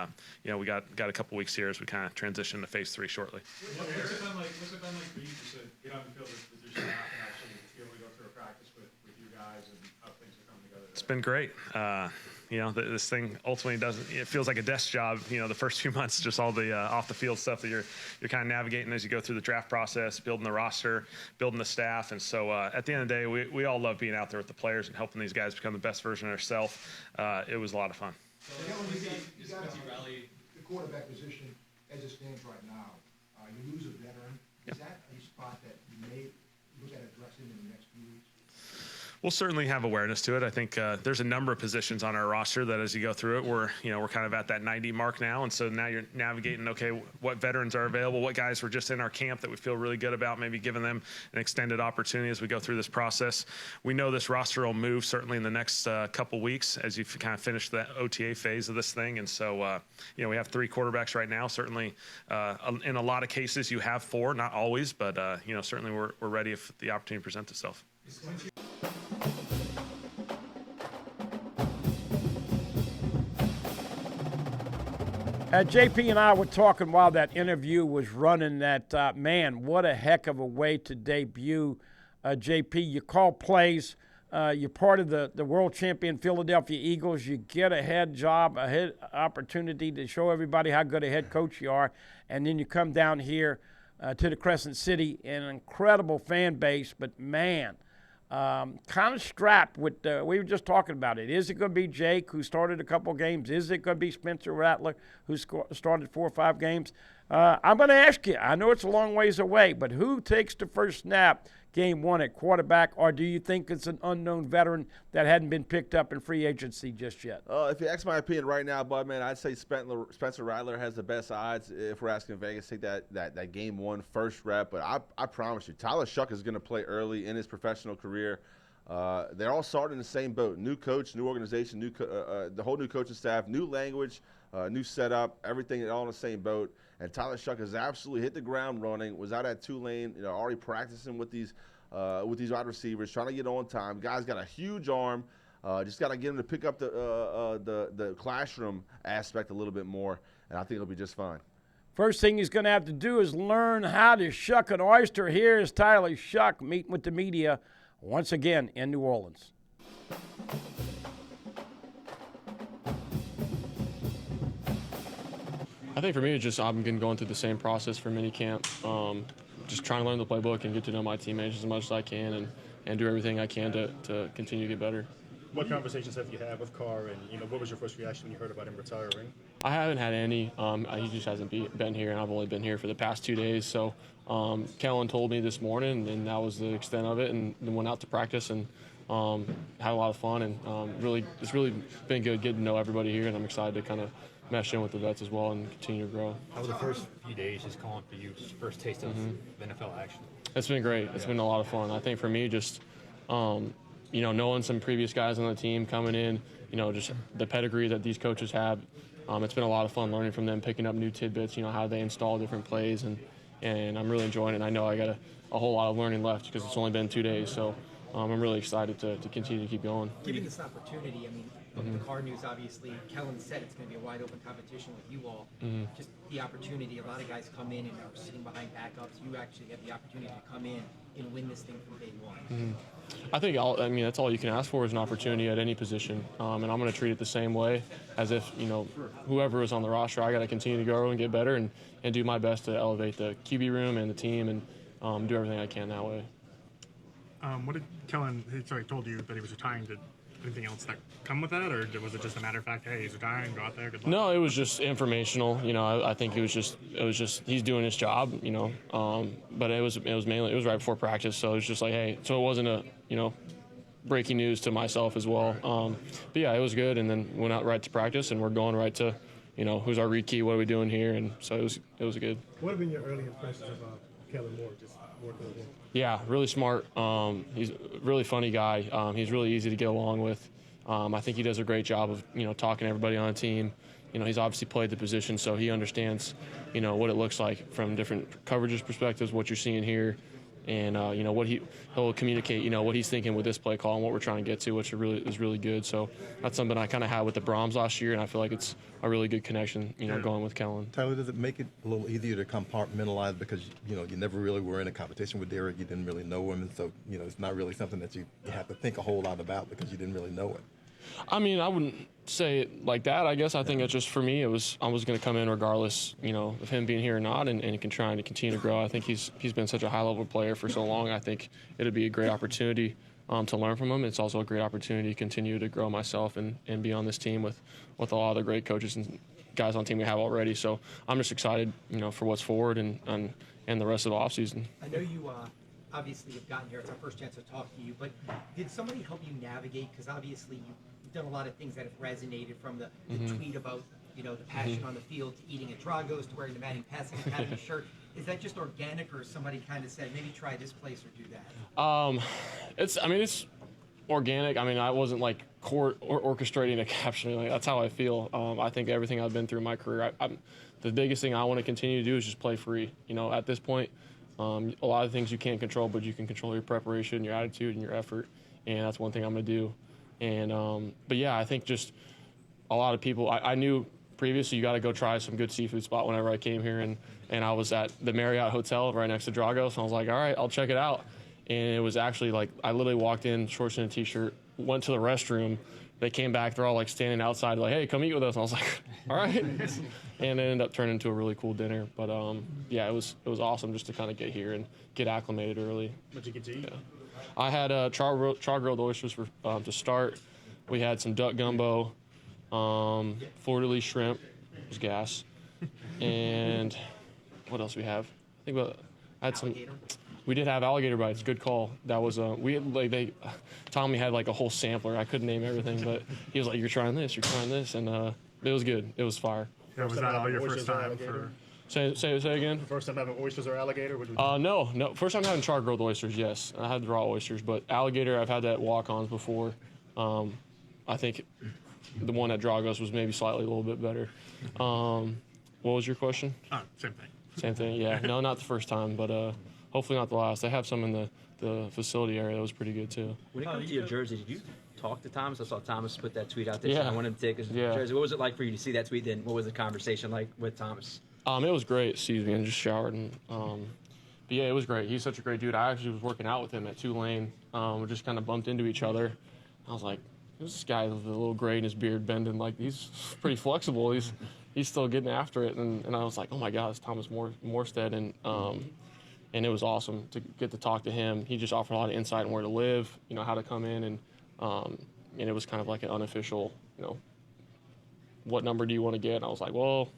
we got a couple weeks here as we kind of transition to phase 3 shortly. What's it been like for you just to get on the field with your staff and actually be able to go through a practice with you guys and how things are coming together? It's been great. This thing ultimately it feels like a desk job, the first few months, just all the off the field stuff that you're kind of navigating as you go through the draft process, building the roster, building the staff. And so at the end of the day, we all love being out there with the players and helping these guys become the best version of themselves. It was a lot of fun. You got the quarterback position as it stands right now. You lose a veteran. Is that a spot that you may look at addressing in the next few weeks? We'll certainly have awareness to it. I think there's a number of positions on our roster that as you go through it, we're kind of at that 90 mark now. And so now you're navigating, okay, what veterans are available, what guys were just in our camp that we feel really good about, maybe giving them an extended opportunity as we go through this process. We know this roster will move certainly in the next couple weeks as you kind of finish the OTA phase of this thing. And so, we have 3 quarterbacks right now. Certainly, in a lot of cases, you have 4, not always, but, certainly we're ready if the opportunity presents itself. JP and I were talking while that interview was running that, man, what a heck of a way to debut. JP, you call plays. You're part of the world champion Philadelphia Eagles. You get a head opportunity to show everybody how good a head coach you are. And then you come down here to the Crescent City, an incredible fan base. But, man, kind of strapped with, we were just talking about it. Is it going to be Jake, who started a couple games? Is it going to be Spencer Rattler, who started 4 or 5 games? I'm going to ask you, I know it's a long ways away, but who takes the first snap game 1 at quarterback, or do you think it's an unknown veteran that hadn't been picked up in free agency just yet? If you ask my opinion right now, Bud, man, I'd say Spencer Rattler has the best odds if we're asking Vegas to take that game 1 first rep. But I promise you, Tyler Shuck is going to play early in his professional career. They're all starting in the same boat. New coach, new organization, the whole new coaching staff, new language, new setup, everything all in the same boat. And Tyler Shuck has absolutely hit the ground running, was out at Tulane, already practicing with these wide receivers, trying to get on time. Guy's got a huge arm. Just got to get him to pick up the classroom aspect a little bit more, and I think it'll be just fine. First thing he's going to have to do is learn how to shuck an oyster. Here's Tyler Shuck meeting with the media once again in New Orleans. I think for me, it's just I've been going through the same process for minicamp, just trying to learn the playbook and get to know my teammates as much as I can and do everything I can to continue to get better. What conversations have you had with Carr, and what was your first reaction when you heard about him retiring? I haven't had any. He just hasn't been here, and I've only been here for the past 2 days. So Kellen told me this morning, and that was the extent of it, and then went out to practice and had a lot of fun. And it's really been good getting to know everybody here, and I'm excited to kind of mesh in with the vets as well and continue to grow. How were the first few days just calling for you, just first taste of NFL action? It's been great. It's been a lot of fun. I think for me, just knowing some previous guys on the team coming in, just the pedigree that these coaches have. It's been a lot of fun learning from them, picking up new tidbits, how they install different plays, and I'm really enjoying it. And I know I got a whole lot of learning left because it's only been 2 days, so I'm really excited to continue to keep going. Given this opportunity, the Carr news, obviously, Kellen said it's going to be a wide open competition with you all. Just the opportunity, a lot of guys come in and are sitting behind backups. You actually have the opportunity to come in and win this thing from day one. I think that's all you can ask for is an opportunity at any position, and I'm going to treat it the same way as if whoever is on the roster. I got to continue to grow and get better and do my best to elevate the QB room and the team and do everything I can that way. What did Kellen? He told you that he was retiring. Did anything else that come with that, or was it just a matter of fact, hey, he's retiring, go out there, good luck? No, it was just informational. I think it was just he's doing his job. But it was right before practice, so it was just like, hey, so it wasn't a breaking news to myself as well. But yeah, it was good, and then went out right to practice, and we're going right to, who's our read key, what are we doing here, and so it was good. What have been your early impressions of Kellen Moore, just working with him? Yeah, really smart. He's a really funny guy. He's really easy to get along with. I think he does a great job of, talking to everybody on the team. He's obviously played the position, so he understands, what it looks like from different coverages perspectives, what you're seeing here, and, what he'll communicate, what he's thinking with this play call and what we're trying to get to, which is really good. So that's something I kind of had with the Brahms last year, and I feel like it's a really good connection, going with Kellen. Tyler, does it make it a little easier to compartmentalize because, you never really were in a competition with Derek, you didn't really know him, and so, it's not really something that you have to think a whole lot about because you didn't really know him? I wouldn't say it like that. I guess I think it's just for me. I was going to come in regardless, of him being here or not, and trying to continue to grow. I think he's been such a high level player for so long. I think it'd be a great opportunity to learn from him. It's also a great opportunity to continue to grow myself and be on this team with a lot of the great coaches and guys on the team we have already. So I'm just excited, for what's forward and the rest of the offseason. I know you obviously have gotten here. It's our first chance to talk to you, but did somebody help you navigate? Because obviously you've done a lot of things that have resonated, from the tweet about the passion on the field to eating at Drago's to wearing the Manning Passing Academy shirt. Is that just organic, or somebody kind of said maybe try this place or do that? It's organic. I wasn't like orchestrating a caption. Like, that's how I feel. I think everything I've been through in my career, the biggest thing I want to continue to do is just play free. At this point, a lot of things you can't control, but you can control your preparation, your attitude, and your effort, and that's one thing I'm going to do. And but yeah, I think just a lot of people. I knew previously you got to go try some good seafood spot whenever I came here, and I was at the Marriott Hotel right next to Drago, so I was like, all right, I'll check it out. And it was actually like I literally walked in, shorts and a t-shirt, went to the restroom. They came back, they're all like standing outside, like, hey, come eat with us. And I was like, all right. And it ended up turning into a really cool dinner. But yeah, it was awesome just to kind of get here and get acclimated early. What'd you get to eat? Yeah. I had char-grilled oysters to start. We had some duck gumbo, fleur-de-lis shrimp, it was gas, and what else we have? I think I had some. We did have alligator bites. Good call. That was we had, Tommy had like a whole sampler. I couldn't name everything, but he was like, "You're trying this, and it was good. It was fire. Yeah, was that all your first time for? Say again. First time having oysters or alligator? No. First time having char-grilled oysters. Yes, I had the raw oysters, but alligator I've had that at walk-ons before. I think the one at Drago's was maybe slightly a little bit better. What was your question? Same thing. Same thing. Yeah. No, not the first time, but hopefully not the last. They have some in the facility area that was pretty good too. When it comes to your jersey, did you talk to Thomas? I saw Thomas put that tweet out there. Yeah. So I wanted to take his Yeah. jersey. What was it like for you to see that tweet? Then what was the conversation like with Thomas? It was great. Excuse me, I just showered. And, but yeah, it was great. He's such a great dude. I actually was working out with him at Tulane. We just kind of bumped into each other. I was like, this guy with a little gray in his beard bending, like he's pretty flexible. He's still getting after it. And I was like, oh my God, it's Thomas Morstead. And it was awesome to get to talk to him. He just offered a lot of insight on where to live, how to come in. And it was kind of like an unofficial, what number do you want to get? And I was like, well,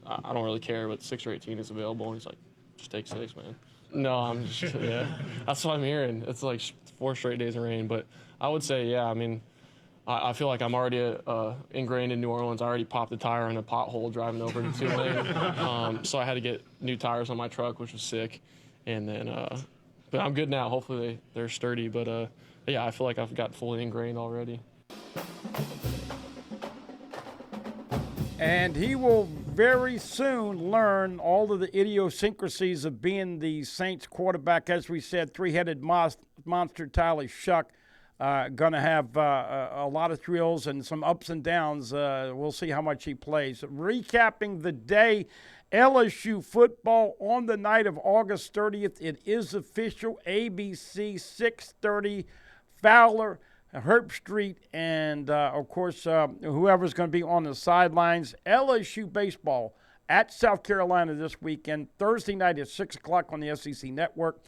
I don't really care, but 6 or 18 is available. And he's like, just take 6, man. No, I'm just, yeah. That's what I'm hearing. It's like 4 straight days of rain. But I would say, yeah, I mean, I feel like I'm already ingrained in New Orleans. I already popped a tire in a pothole driving over to Tulane. So I had to get new tires on my truck, which was sick. And then, but I'm good now. Hopefully they're sturdy. But yeah, I feel like I've got fully ingrained already. And he will very soon learn all of the idiosyncrasies of being the Saints quarterback. As we said, three-headed monster Tyler Shuck. Going to have a lot of thrills and some ups and downs. We'll see how much he plays. Recapping the day, LSU football on the night of August 30th. It is official, ABC, 6:30, Fowler, Herb Street, and, of course, whoever's going to be on the sidelines. LSU baseball at South Carolina this weekend. Thursday night at 6 o'clock on the SEC Network.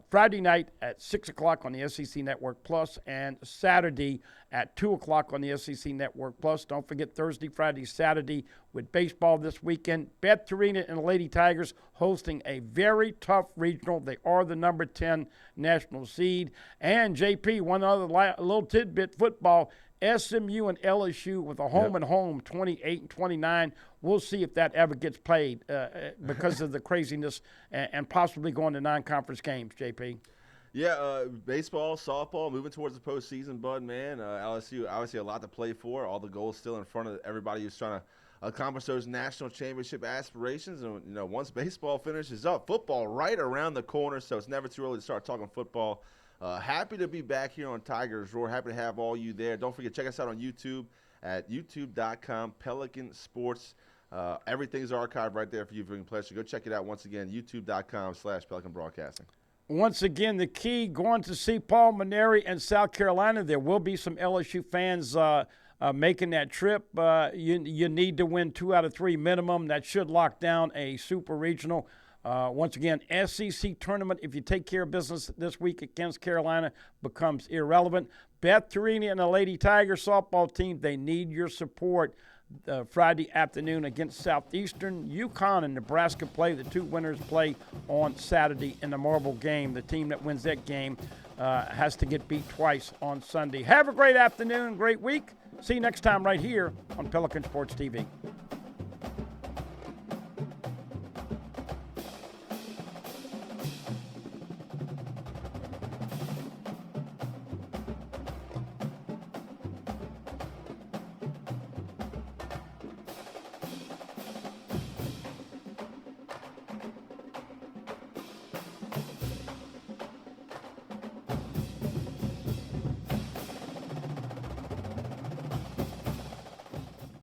Friday night at 6 o'clock on the SEC Network Plus, and Saturday at 2 o'clock on the SEC Network Plus. Don't forget Thursday, Friday, Saturday with baseball this weekend. Beth Arena and the Lady Tigers hosting a very tough regional. They are the number 10 national seed. And, JP, one other little tidbit, football, SMU and LSU with a home and home, 28 and 29. We'll see if that ever gets played because of the craziness and possibly going to non-conference games, JP. Yeah, baseball, softball, moving towards the postseason, Bud, man. LSU, obviously a lot to play for. All the goals still in front of everybody who's trying to accomplish those national championship aspirations. And, once baseball finishes up, football right around the corner, so it's never too early to start talking football. Happy to be back here on Tigers Roar. Happy to have all you there. Don't forget, check us out on YouTube at youtube.com, Pelican Sports. Everything's archived right there for you viewing pleasure. Go check it out once again, youtube.com/Pelican Broadcasting. Once again, the key, going to see Paul Maneri in South Carolina. There will be some LSU fans making that trip. You need to win 2 out of 3 minimum. That should lock down a super regional. Once again, SEC tournament, if you take care of business this week against Carolina, becomes irrelevant. Beth Arena and the Lady Tiger softball team, they need your support. Friday afternoon against Southeastern. UConn and Nebraska play. The 2 winners play on Saturday in the marble game. The team that wins that game has to get beat twice on Sunday. Have a great afternoon, great week. See you next time right here on Pelican Sports TV.